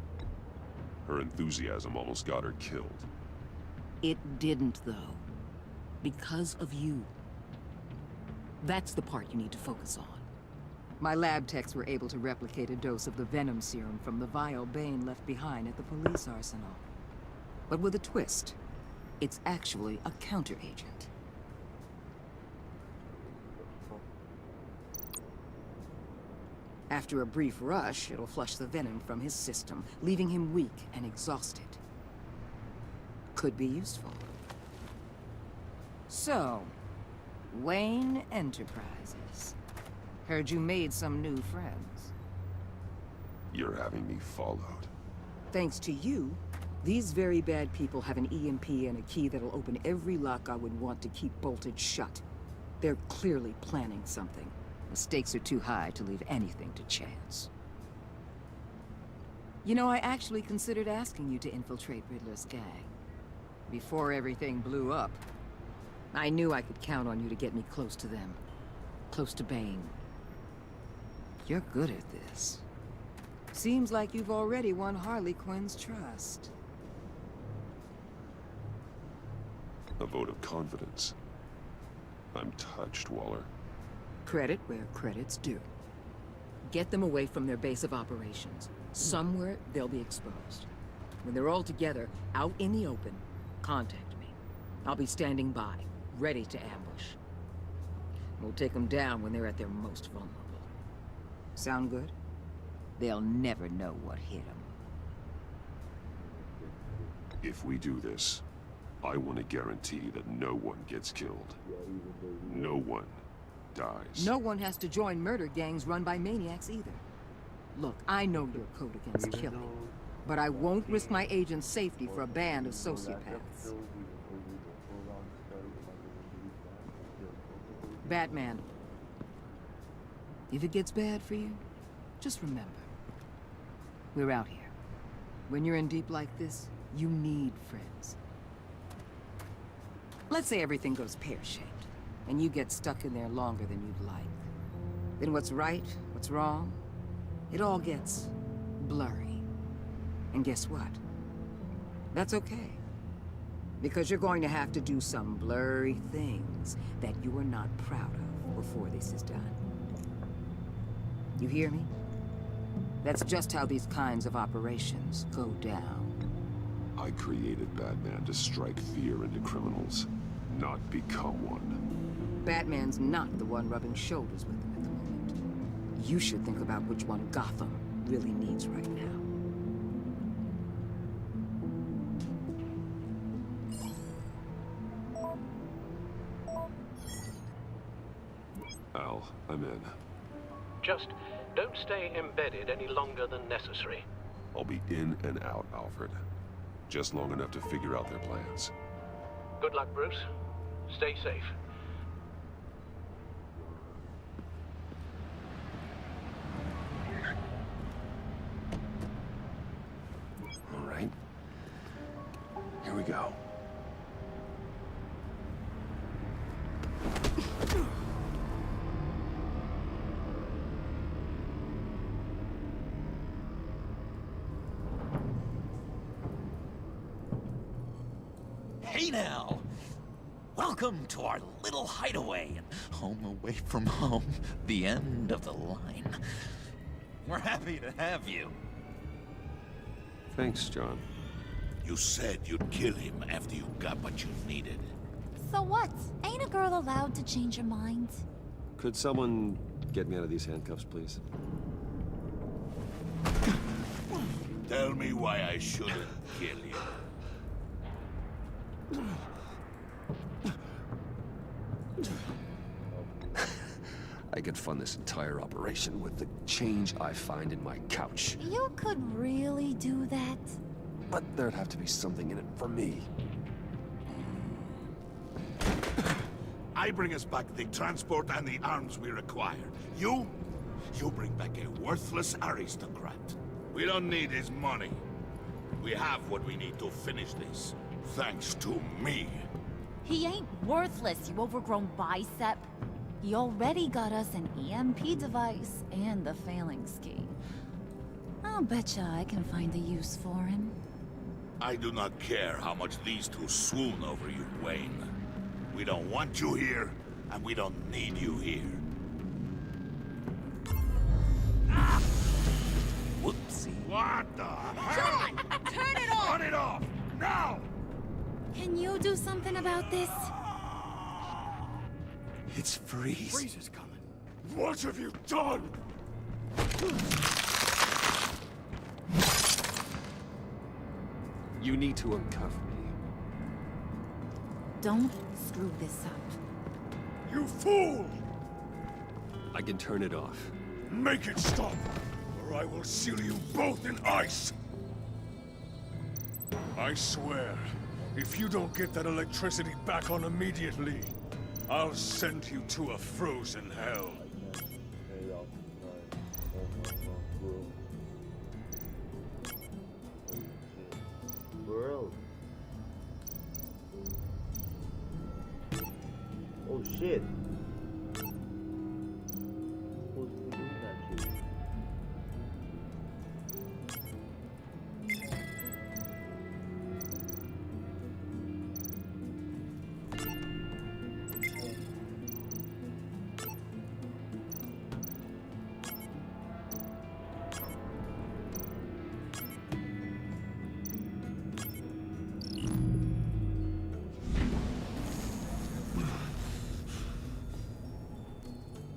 Her enthusiasm almost got her killed. It didn't, though. Because of you. That's the part you need to focus on. My lab techs were able to replicate a dose of the venom serum from the vial Bane left behind at the police arsenal. But with a twist. It's actually a counter-agent. After a brief rush, it'll flush the venom from his system, leaving him weak and exhausted. Could be useful. So, Wayne Enterprises. Heard you made some new friends. You're having me followed. Thanks to you, these very bad people have an EMP and a key that'll open every lock I would want to keep bolted shut. They're clearly planning something. The stakes are too high to leave anything to chance. You know, I actually considered asking you to infiltrate Riddler's gang. Before everything blew up. I knew I could count on you to get me close to them. Close to Bane. You're good at this. Seems like you've already won Harley Quinn's trust. A vote of confidence. I'm touched, Waller. Credit where credit's due. Get them away from their base of operations. Somewhere they'll be exposed. When they're all together, out in the open, contact me. I'll be standing by, ready to ambush. We'll take them down when they're at their most vulnerable. Sound good? They'll never know what hit them. If we do this, I want to guarantee that no one gets killed. No one dies. No one has to join murder gangs run by maniacs either. Look, I know your code against killing, but I won't risk my agent's safety for a band of sociopaths. Batman, if it gets bad for you, just remember, we're out here. When you're in deep like this, you need friends. Let's say everything goes pear-shaped, and you get stuck in there longer than you'd like. Then what's right, what's wrong, it all gets blurry. And guess what? That's okay. Because you're going to have to do some blurry things that you are not proud of before this is done. You hear me? That's just how these kinds of operations go down. I created Batman to strike fear into criminals, not become one. Batman's not the one rubbing shoulders with them at the moment. You should think about which one Gotham really needs right now. Al, I'm in. Just don't stay embedded any longer than necessary. I'll be in and out, Alfred. Just long enough to figure out their plans. Good luck, Bruce. Stay safe. All right. Here we go. Hey now! Welcome to our little hideaway and home away from home, the end of the line. We're happy to have you. Thanks, John. You said you'd kill him after you got what you needed. So what? Ain't a girl allowed to change her mind? Could someone get me out of these handcuffs, please? Tell me why I shouldn't kill you. I could fund this entire operation with the change I find in my couch. You could really do that? But there'd have to be something in it for me. I bring us back the transport and the arms we require. You bring back a worthless aristocrat. We don't need his money. We have what we need to finish this. Thanks to me. He ain't worthless, you overgrown bicep. He already got us an EMP device and the phalanx key. I'll betcha I can find a use for him. I do not care how much these two swoon over you, Wayne. We don't want you here, and we don't need you here. Ah! Whoopsie. What the hell? John! Turn it off! Turn it off! Now! Can you do something about this? It's Freeze. Freeze is coming. What have you done? You need to uncuff me. Don't screw this up. You fool! I can turn it off. Make it stop, or I will seal you both in ice! I swear, if you don't get that electricity back on immediately, I'll send you to a frozen hell. Bro. Oh shit. Supposed to be doing that shit.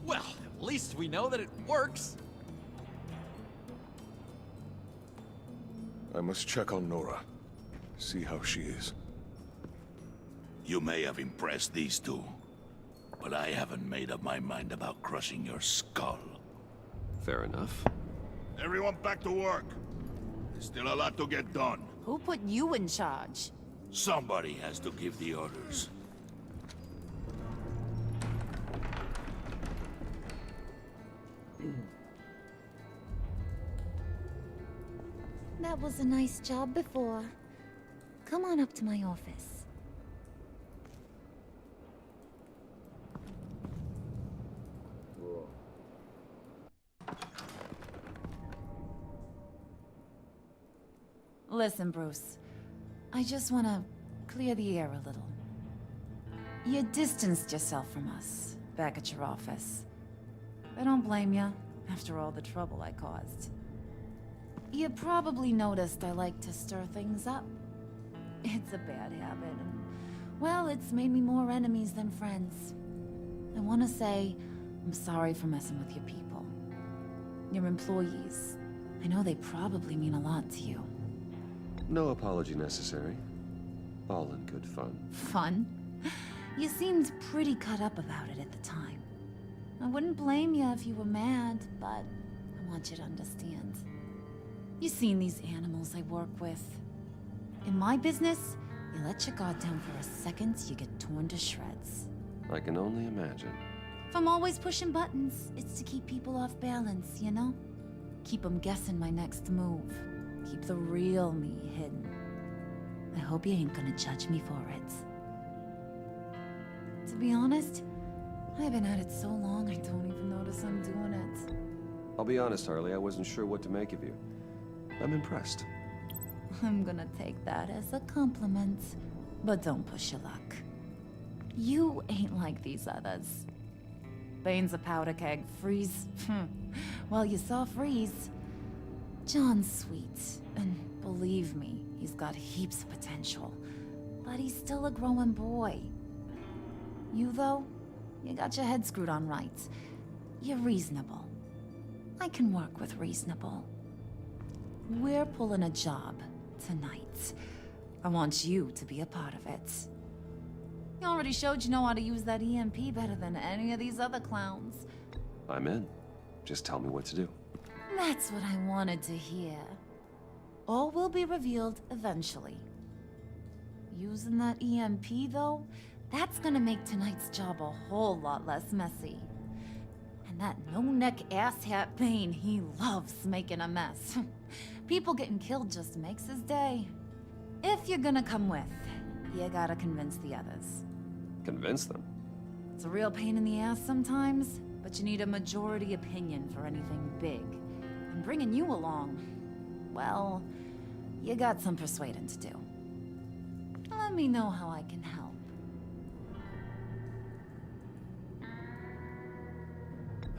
Well, at least we know that it works. I must check on Nora. See how she is. You may have impressed these two, but I haven't made up my mind about crushing your skull. Fair enough. Everyone back to work. There's still a lot to get done. Who put you in charge? Somebody has to give the orders. That was a nice job before. Come on up to my office. Listen, Bruce. I just want to clear the air a little. You distanced yourself from us, back at your office. I don't blame you, after all the trouble I caused. You probably noticed I like to stir things up. It's a bad habit, and, well, it's made me more enemies than friends. I want to say, I'm sorry for messing with your people. Your employees. I know they probably mean a lot to you. No apology necessary. All in good fun. Fun? You seemed pretty cut up about it at the time. I wouldn't blame you if you were mad, but I want you to understand. You've seen these animals I work with. In my business, you let your guard down for a second, you get torn to shreds. I can only imagine. If I'm always pushing buttons, it's to keep people off balance, you know? Keep them guessing my next move. Keep the real me hidden. I hope you ain't gonna judge me for it. To be honest, I've been at it so long I don't even notice I'm doing it. I'll be honest, Harley, I wasn't sure what to make of you. I'm impressed. I'm gonna take that as a compliment. But don't push your luck. You ain't like these others. Bane's a powder keg. Freeze. Well, you saw Freeze. John's sweet, and believe me, he's got heaps of potential. But he's still a growing boy. You, though, you got your head screwed on right. You're reasonable. I can work with reasonable. We're pulling a job tonight. I want you to be a part of it. You already showed you know how to use that EMP better than any of these other clowns. I'm in. Just tell me what to do. That's what I wanted to hear. All will be revealed eventually. Using that EMP, though, that's gonna make tonight's job a whole lot less messy. And that no-neck asshat Bane, he loves making a mess. People getting killed just makes his day. If you're gonna come with, you gotta convince the others. Convince them? It's a real pain in the ass sometimes, but you need a majority opinion for anything big. And bringing you along, well, you got some persuading to do. Let me know how I can help.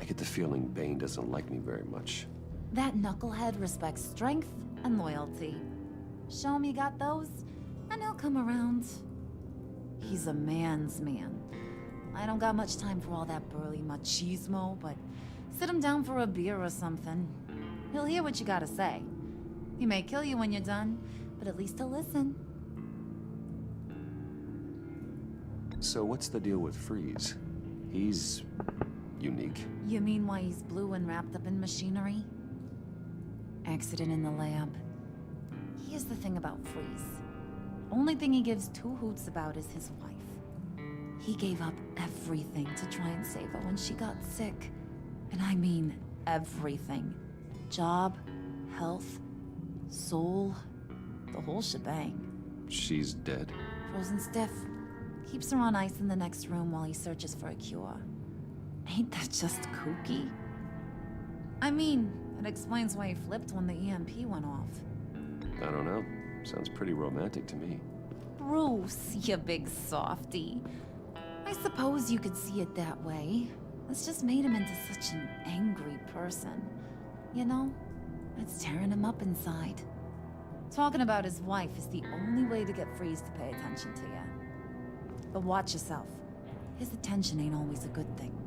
I get the feeling Bane doesn't like me very much. That knucklehead respects strength and loyalty. Show him you got those, and he'll come around. He's a man's man. I don't got much time for all that burly machismo, but sit him down for a beer or something. He'll hear what you gotta say. He may kill you when you're done, but at least he'll listen. So what's the deal with Freeze? He's unique. You mean why he's blue and wrapped up in machinery? Accident in the lab. Here's the thing about Freeze. Only thing he gives two hoots about is his wife. He gave up everything to try and save her when she got sick. And I mean everything. Job, health, soul, the whole shebang. She's dead. Frozen stiff. Keeps her on ice in the next room while he searches for a cure. Ain't that just kooky? I mean, it explains why he flipped when the EMP went off. I don't know. Sounds pretty romantic to me. Bruce, you big softy. I suppose you could see it that way. It's just made him into such an angry person. You know, it's tearing him up inside. Talking about his wife is the only way to get Freeze to pay attention to you. But watch yourself. His attention ain't always a good thing.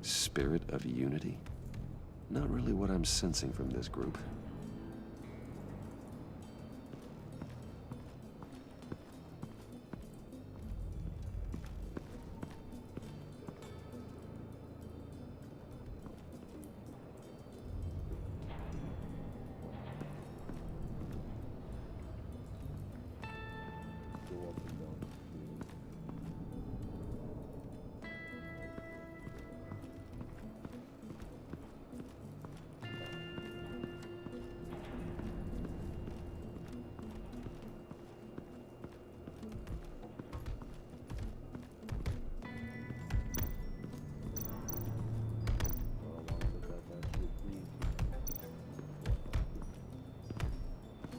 Spirit of unity? Not really what I'm sensing from this group.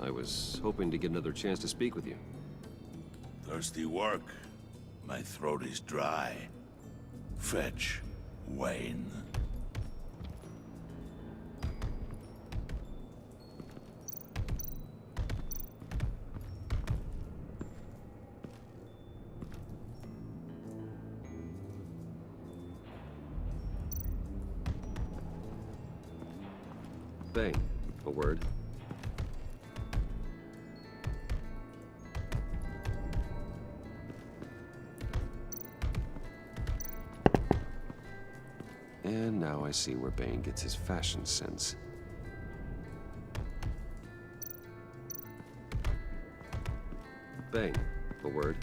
I was hoping to get another chance to speak with you. Thirsty work? My throat is dry. Fetch, Wayne. Bane, a word. And now I see where Bane gets his fashion sense. Bane, a word.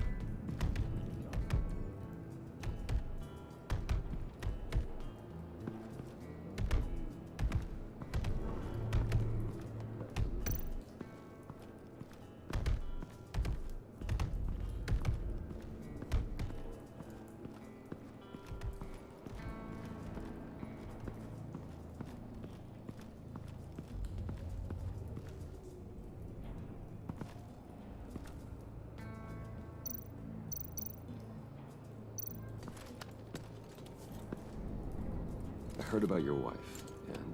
I heard about your wife, and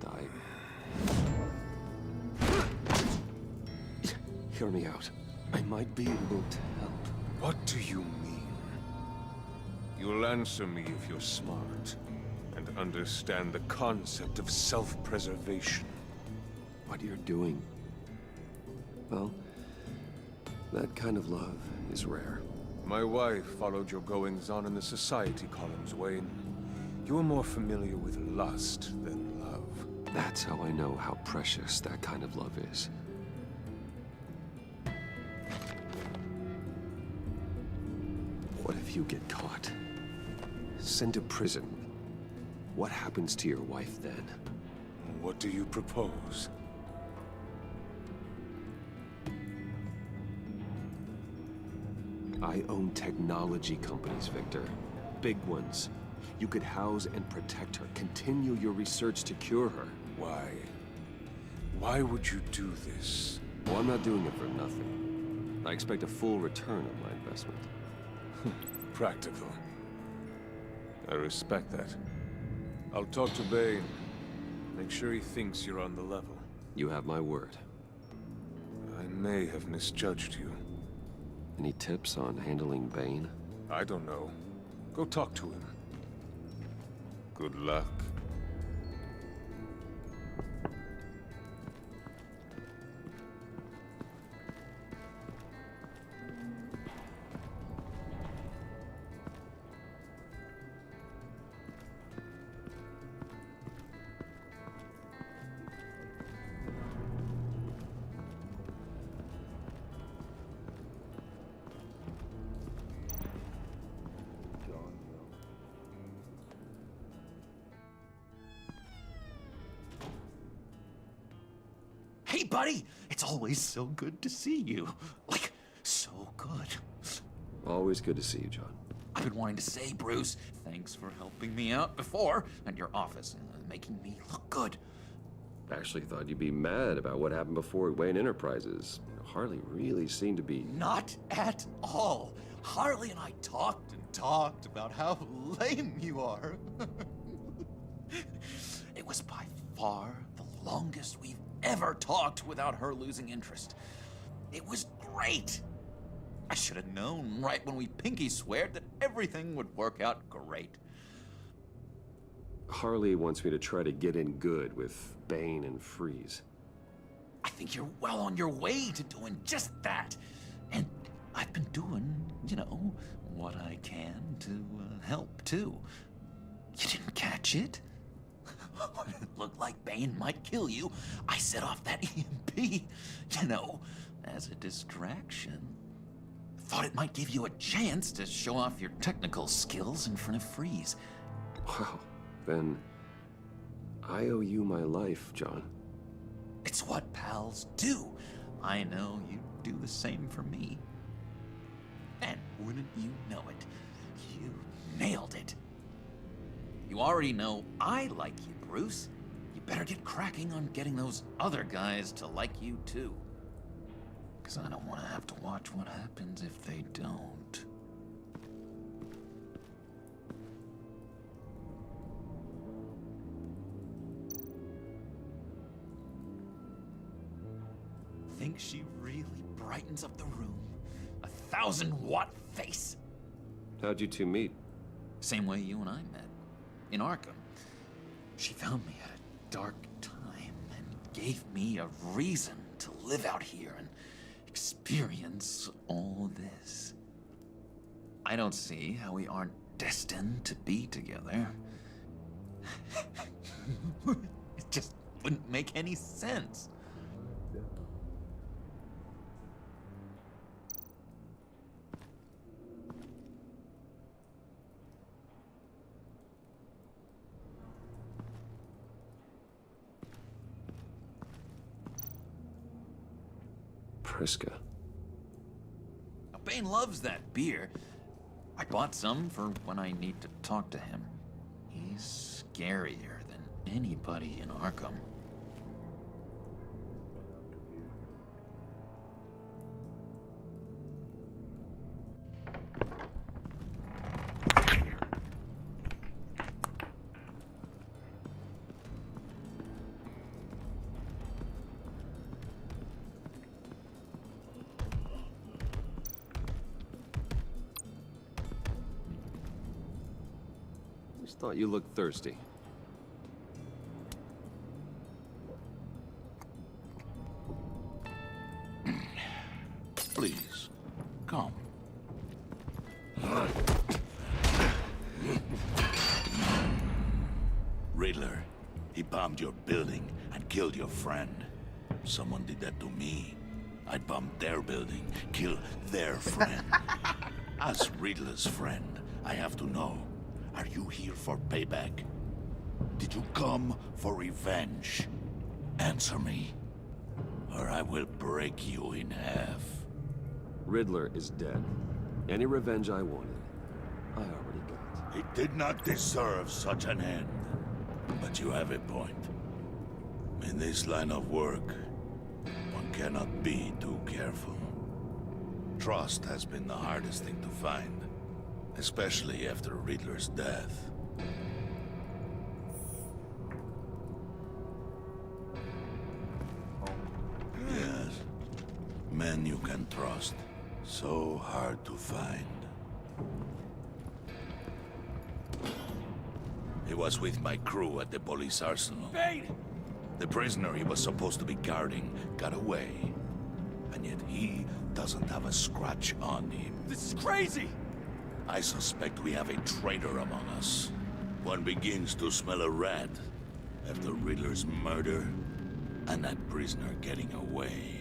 Hear me out. I might be able to help. What do you mean? You'll answer me if you're smart, and understand the concept of self-preservation. What you're doing, well, that kind of love is rare. My wife followed your goings-on in the society columns, Wayne. You were more familiar with lust than love. That's how I know how precious that kind of love is. What if you get caught? Sent to prison. What happens to your wife then? What do you propose? I own technology companies, Victor. Big ones. You could house and protect her. Continue your research to cure her. Why? Why would you do this? Well, I'm not doing it for nothing. I expect a full return on my investment. Practical. I respect that. I'll talk to Bane. Make sure he thinks you're on the level. You have my word. I may have misjudged you. Any tips on handling Bane? I don't know. Go talk to him. Good luck. Hey, buddy! It's always so good to see you. Like, so good. Always good to see you, John. I've been wanting to say, Bruce, thanks for helping me out before at your office and making me look good. Actually thought you'd be mad about what happened before at Wayne Enterprises. Harley really seemed to be... Not at all. Harley and I talked and talked about how lame you are. It was by far the longest we've ever talked without her losing interest. It was great. I should have known right when we pinky sweared that everything would work out great. Harley wants me to try to get in good with Bane and Freeze. I think you're well on your way to doing just that. And I've been doing, you know, what I can to help, too. You didn't catch it? When it looked like Bane might kill you, I set off that EMP, you know, as a distraction. Thought it might give you a chance to show off your technical skills in front of Freeze. Wow, then I owe you my life, John. It's what pals do. I know you'd do the same for me. And wouldn't you know it, you nailed it. You already know I like you, Bruce. You better get cracking on getting those other guys to like you too. 'Cause I don't want to have to watch what happens if they don't. Think she really brightens up the room? 1,000-watt face. How'd you two meet? Same way you and I met. In Arkham. She found me at a dark time and gave me a reason to live out here and experience all this. I don't see how we aren't destined to be together. It just wouldn't make any sense. Priska. Now, Bane loves that beer. I bought some for when I need to talk to him. He's scarier than anybody in Arkham. Just thought you looked thirsty. Please, come. Riddler, he bombed your building and killed your friend. Someone did that to me. I'd bomb their building, kill their friend. As Riddler's friend, I have to know, are you here for payback? Did you come for revenge? Answer me, or I will break you in half. Riddler is dead. Any revenge I wanted, I already got. He did not deserve such an end. But you have a point. In this line of work, one cannot be too careful. Trust has been the hardest thing to find, especially after Riddler's death. Yes, men you can trust. So hard to find. He was with my crew at the police arsenal. Bane! The prisoner he was supposed to be guarding got away. And yet he doesn't have a scratch on him. This is crazy! I suspect we have a traitor among us. One begins to smell a rat after Riddler's murder and that prisoner getting away.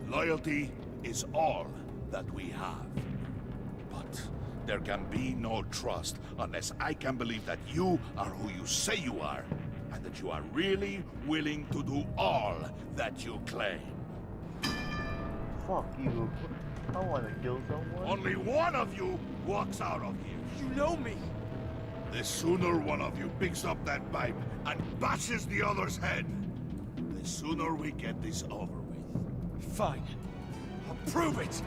Loyalty is all that we have. But there can be no trust unless I can believe that you are who you say you are, and that you are really willing to do all that you claim. Fuck you. I wanna kill someone. Only one of you walks out of here. You know me! The sooner one of you picks up that pipe and bashes the other's head, the sooner we get this over with. Fine. I'll prove it!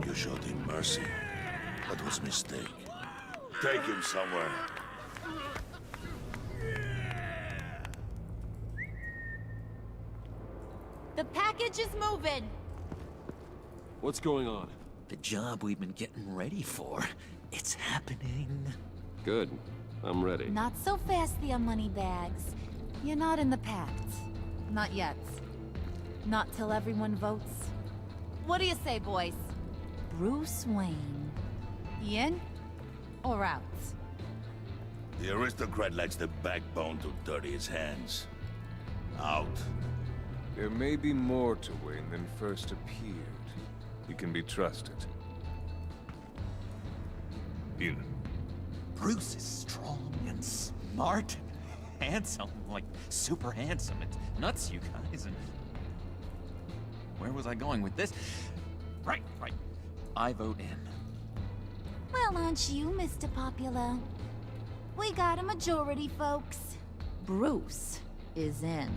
You showed him mercy. That was a mistake. Take him somewhere. The package is moving. What's going on? The job we've been getting ready for. It's happening. Good. I'm ready. Not so fast, the Moneybags. You're not in the pact. Not yet. Not till everyone votes. What do you say, boys? Bruce Wayne. In or out? The aristocrat lacks the backbone to dirty his hands. Out. There may be more to Wayne than first appeared. He can be trusted. In. Bruce is strong and smart and handsome. Like, super handsome. It's nuts, you guys. And where was I going with this? Right. I vote in. Well, aren't you, Mr. Popular? We got a majority, folks. Bruce is in.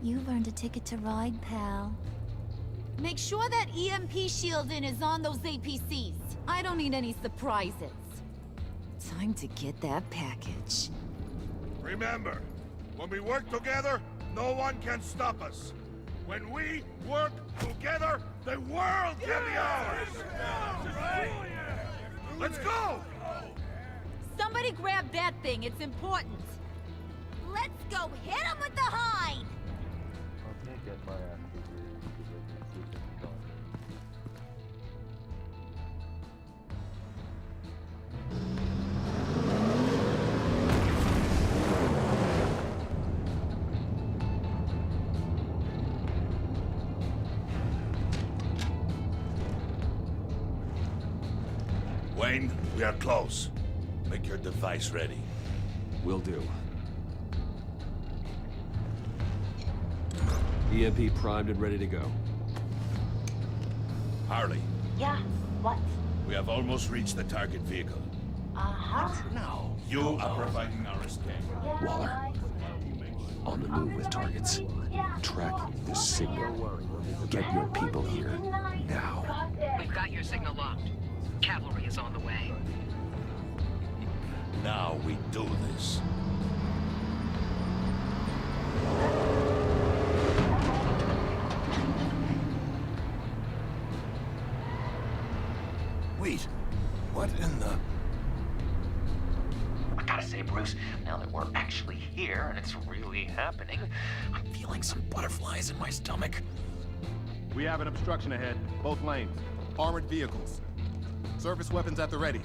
You've earned a ticket to ride, pal. Make sure that EMP shielding is on those APCs. I don't need any surprises. Time to get that package. Remember, when we work together, no one can stop us. When we work together, the world can be ours! Let's go! Somebody grab that thing, it's important. Let's go hit him with the hide! I can't get my ass figured because I can sleep in the dark. Wayne, we are close. Make your device ready. Will do. EMP primed and ready to go. Harley, Yeah, what? we have almost reached the target vehicle. Uh-huh. Now, you are providing our escape. Waller. On the move with targets. Track the signal. Get your people here. Now. We've got your signal locked. Cavalry is on the way. Now we do this. Wait, what in the... I gotta say, Bruce, now that we're actually here and it's really happening, I'm feeling some butterflies in my stomach. We have an obstruction ahead, both lanes. Armored vehicles. Surface weapons at the ready.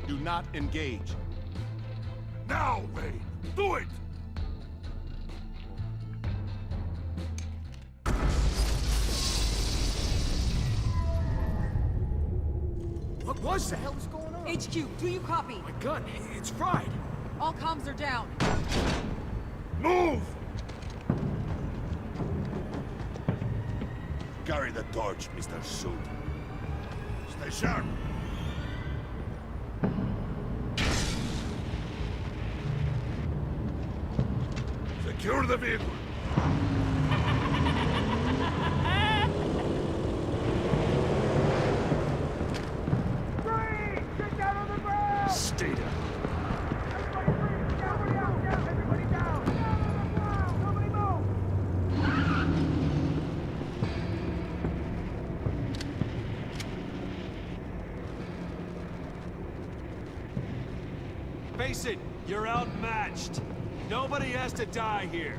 Do not engage. Now, Wayne! Do it! What was that? What the hell is going on? HQ, do you copy? My gun, it's fried. All comms are down. Move! Carry the torch, Mr. Suit. Stay sharp. Secure the vehicle. Stay down. Face it, you're outmatched. Nobody has to die here.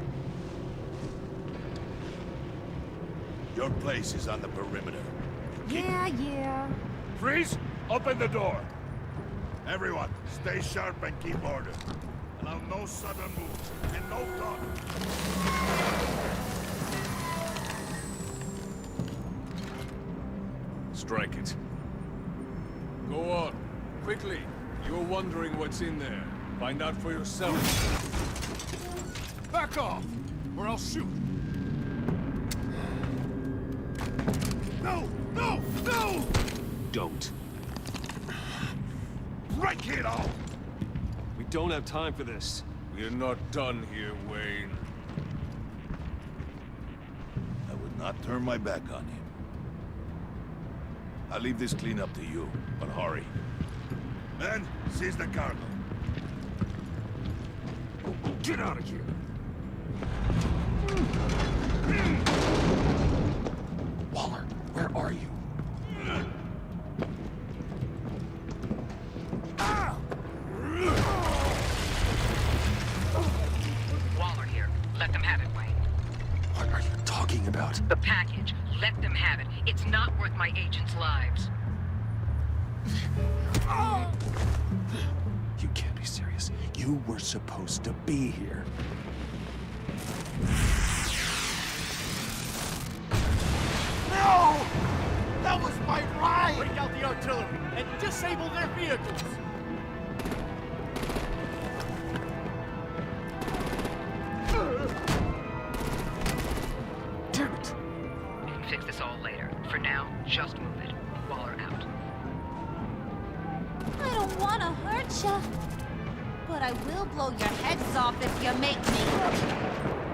Your place is on the perimeter. Yeah. Freeze! Open the door! Everyone, stay sharp and keep order. Allow no sudden moves and no talk. Strike it. Go on. Quickly. You're wondering what's in there. Find out for yourself. Back off, or I'll shoot. No! No! No! Don't. Break it all! We don't have time for this. We're not done here, Wayne. I would not turn my back on him. I'll leave this cleanup to you, but hurry. Men, seize the cargo. Get out of here. Waller, where are you? Waller here. Let them have it, Wayne. What are you talking about? The package. Let them have it. It's not worth my agents' lives. You can't be serious. You were supposed to be here. No! That was my ride! Break out the artillery and disable their vehicles! Damn it! We can fix this all later. For now, just move it. Waller out. I don't want to hurt ya, but I will blow your heads off if you make me.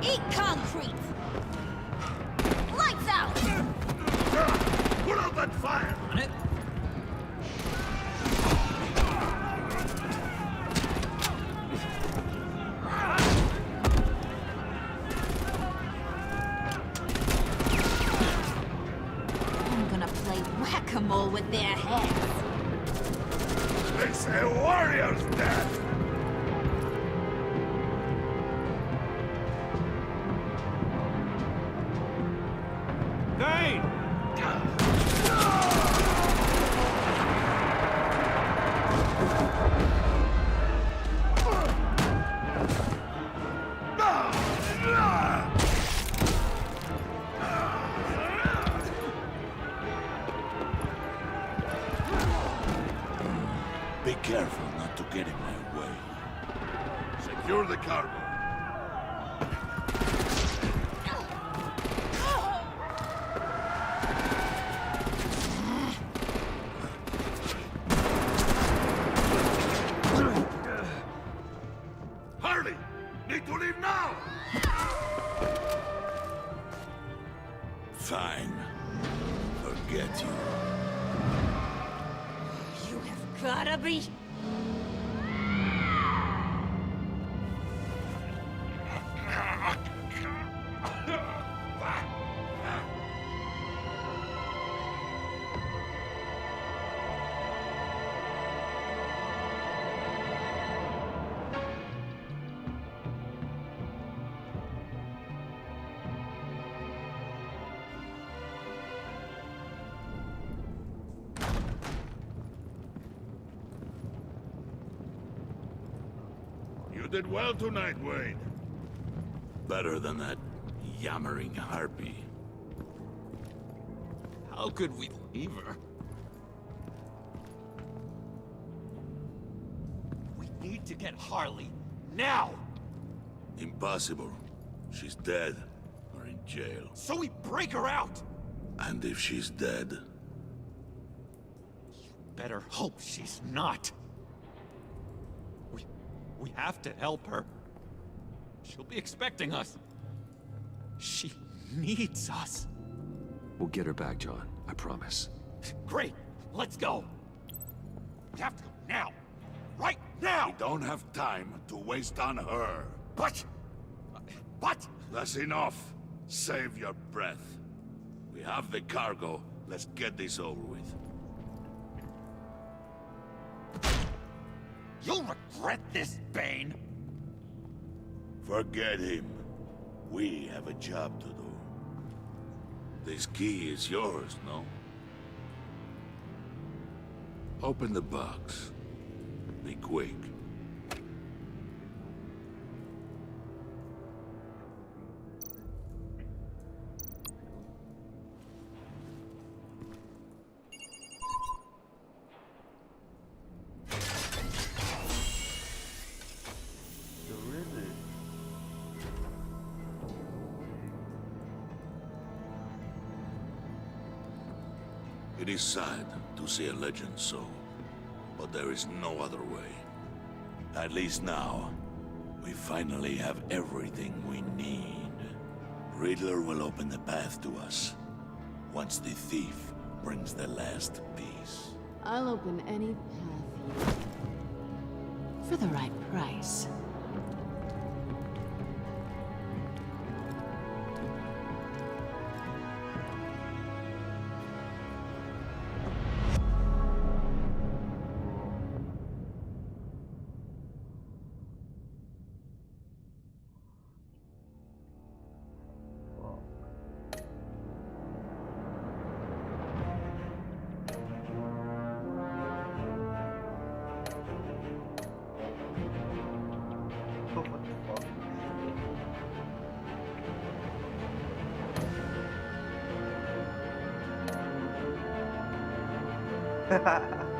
Eat concrete! Lights out! Put out that fire! On it. I'm gonna play whack-a-mole with their heads. It's a warrior's death! Vane! Be careful not to get in my way. Secure the cargo. Hurry! Need to leave now! Fine. Forget you. You have gotta be... did well tonight, Wayne. Better than that yammering harpy. How could we leave her? We need to get Harley, now! Impossible. She's dead, or in jail. So we break her out! And if she's dead? Better hope she's not. We have to help her. She'll be expecting us. She needs us. We'll get her back, John. I promise. Great! Let's go! We have to go now! Right now! We don't have time to waste on her. But... That's enough. Save your breath. We have the cargo. Let's get this over with. You'll regret this, Bane! Forget him. We have a job to do. This key is yours, no? Open the box. Be quick. It is sad to see a legend so, but there is no other way. At least now, we finally have everything we need. Riddler will open the path to us, once the thief brings the last piece. I'll open any path you... for the right price. Ha ha ha.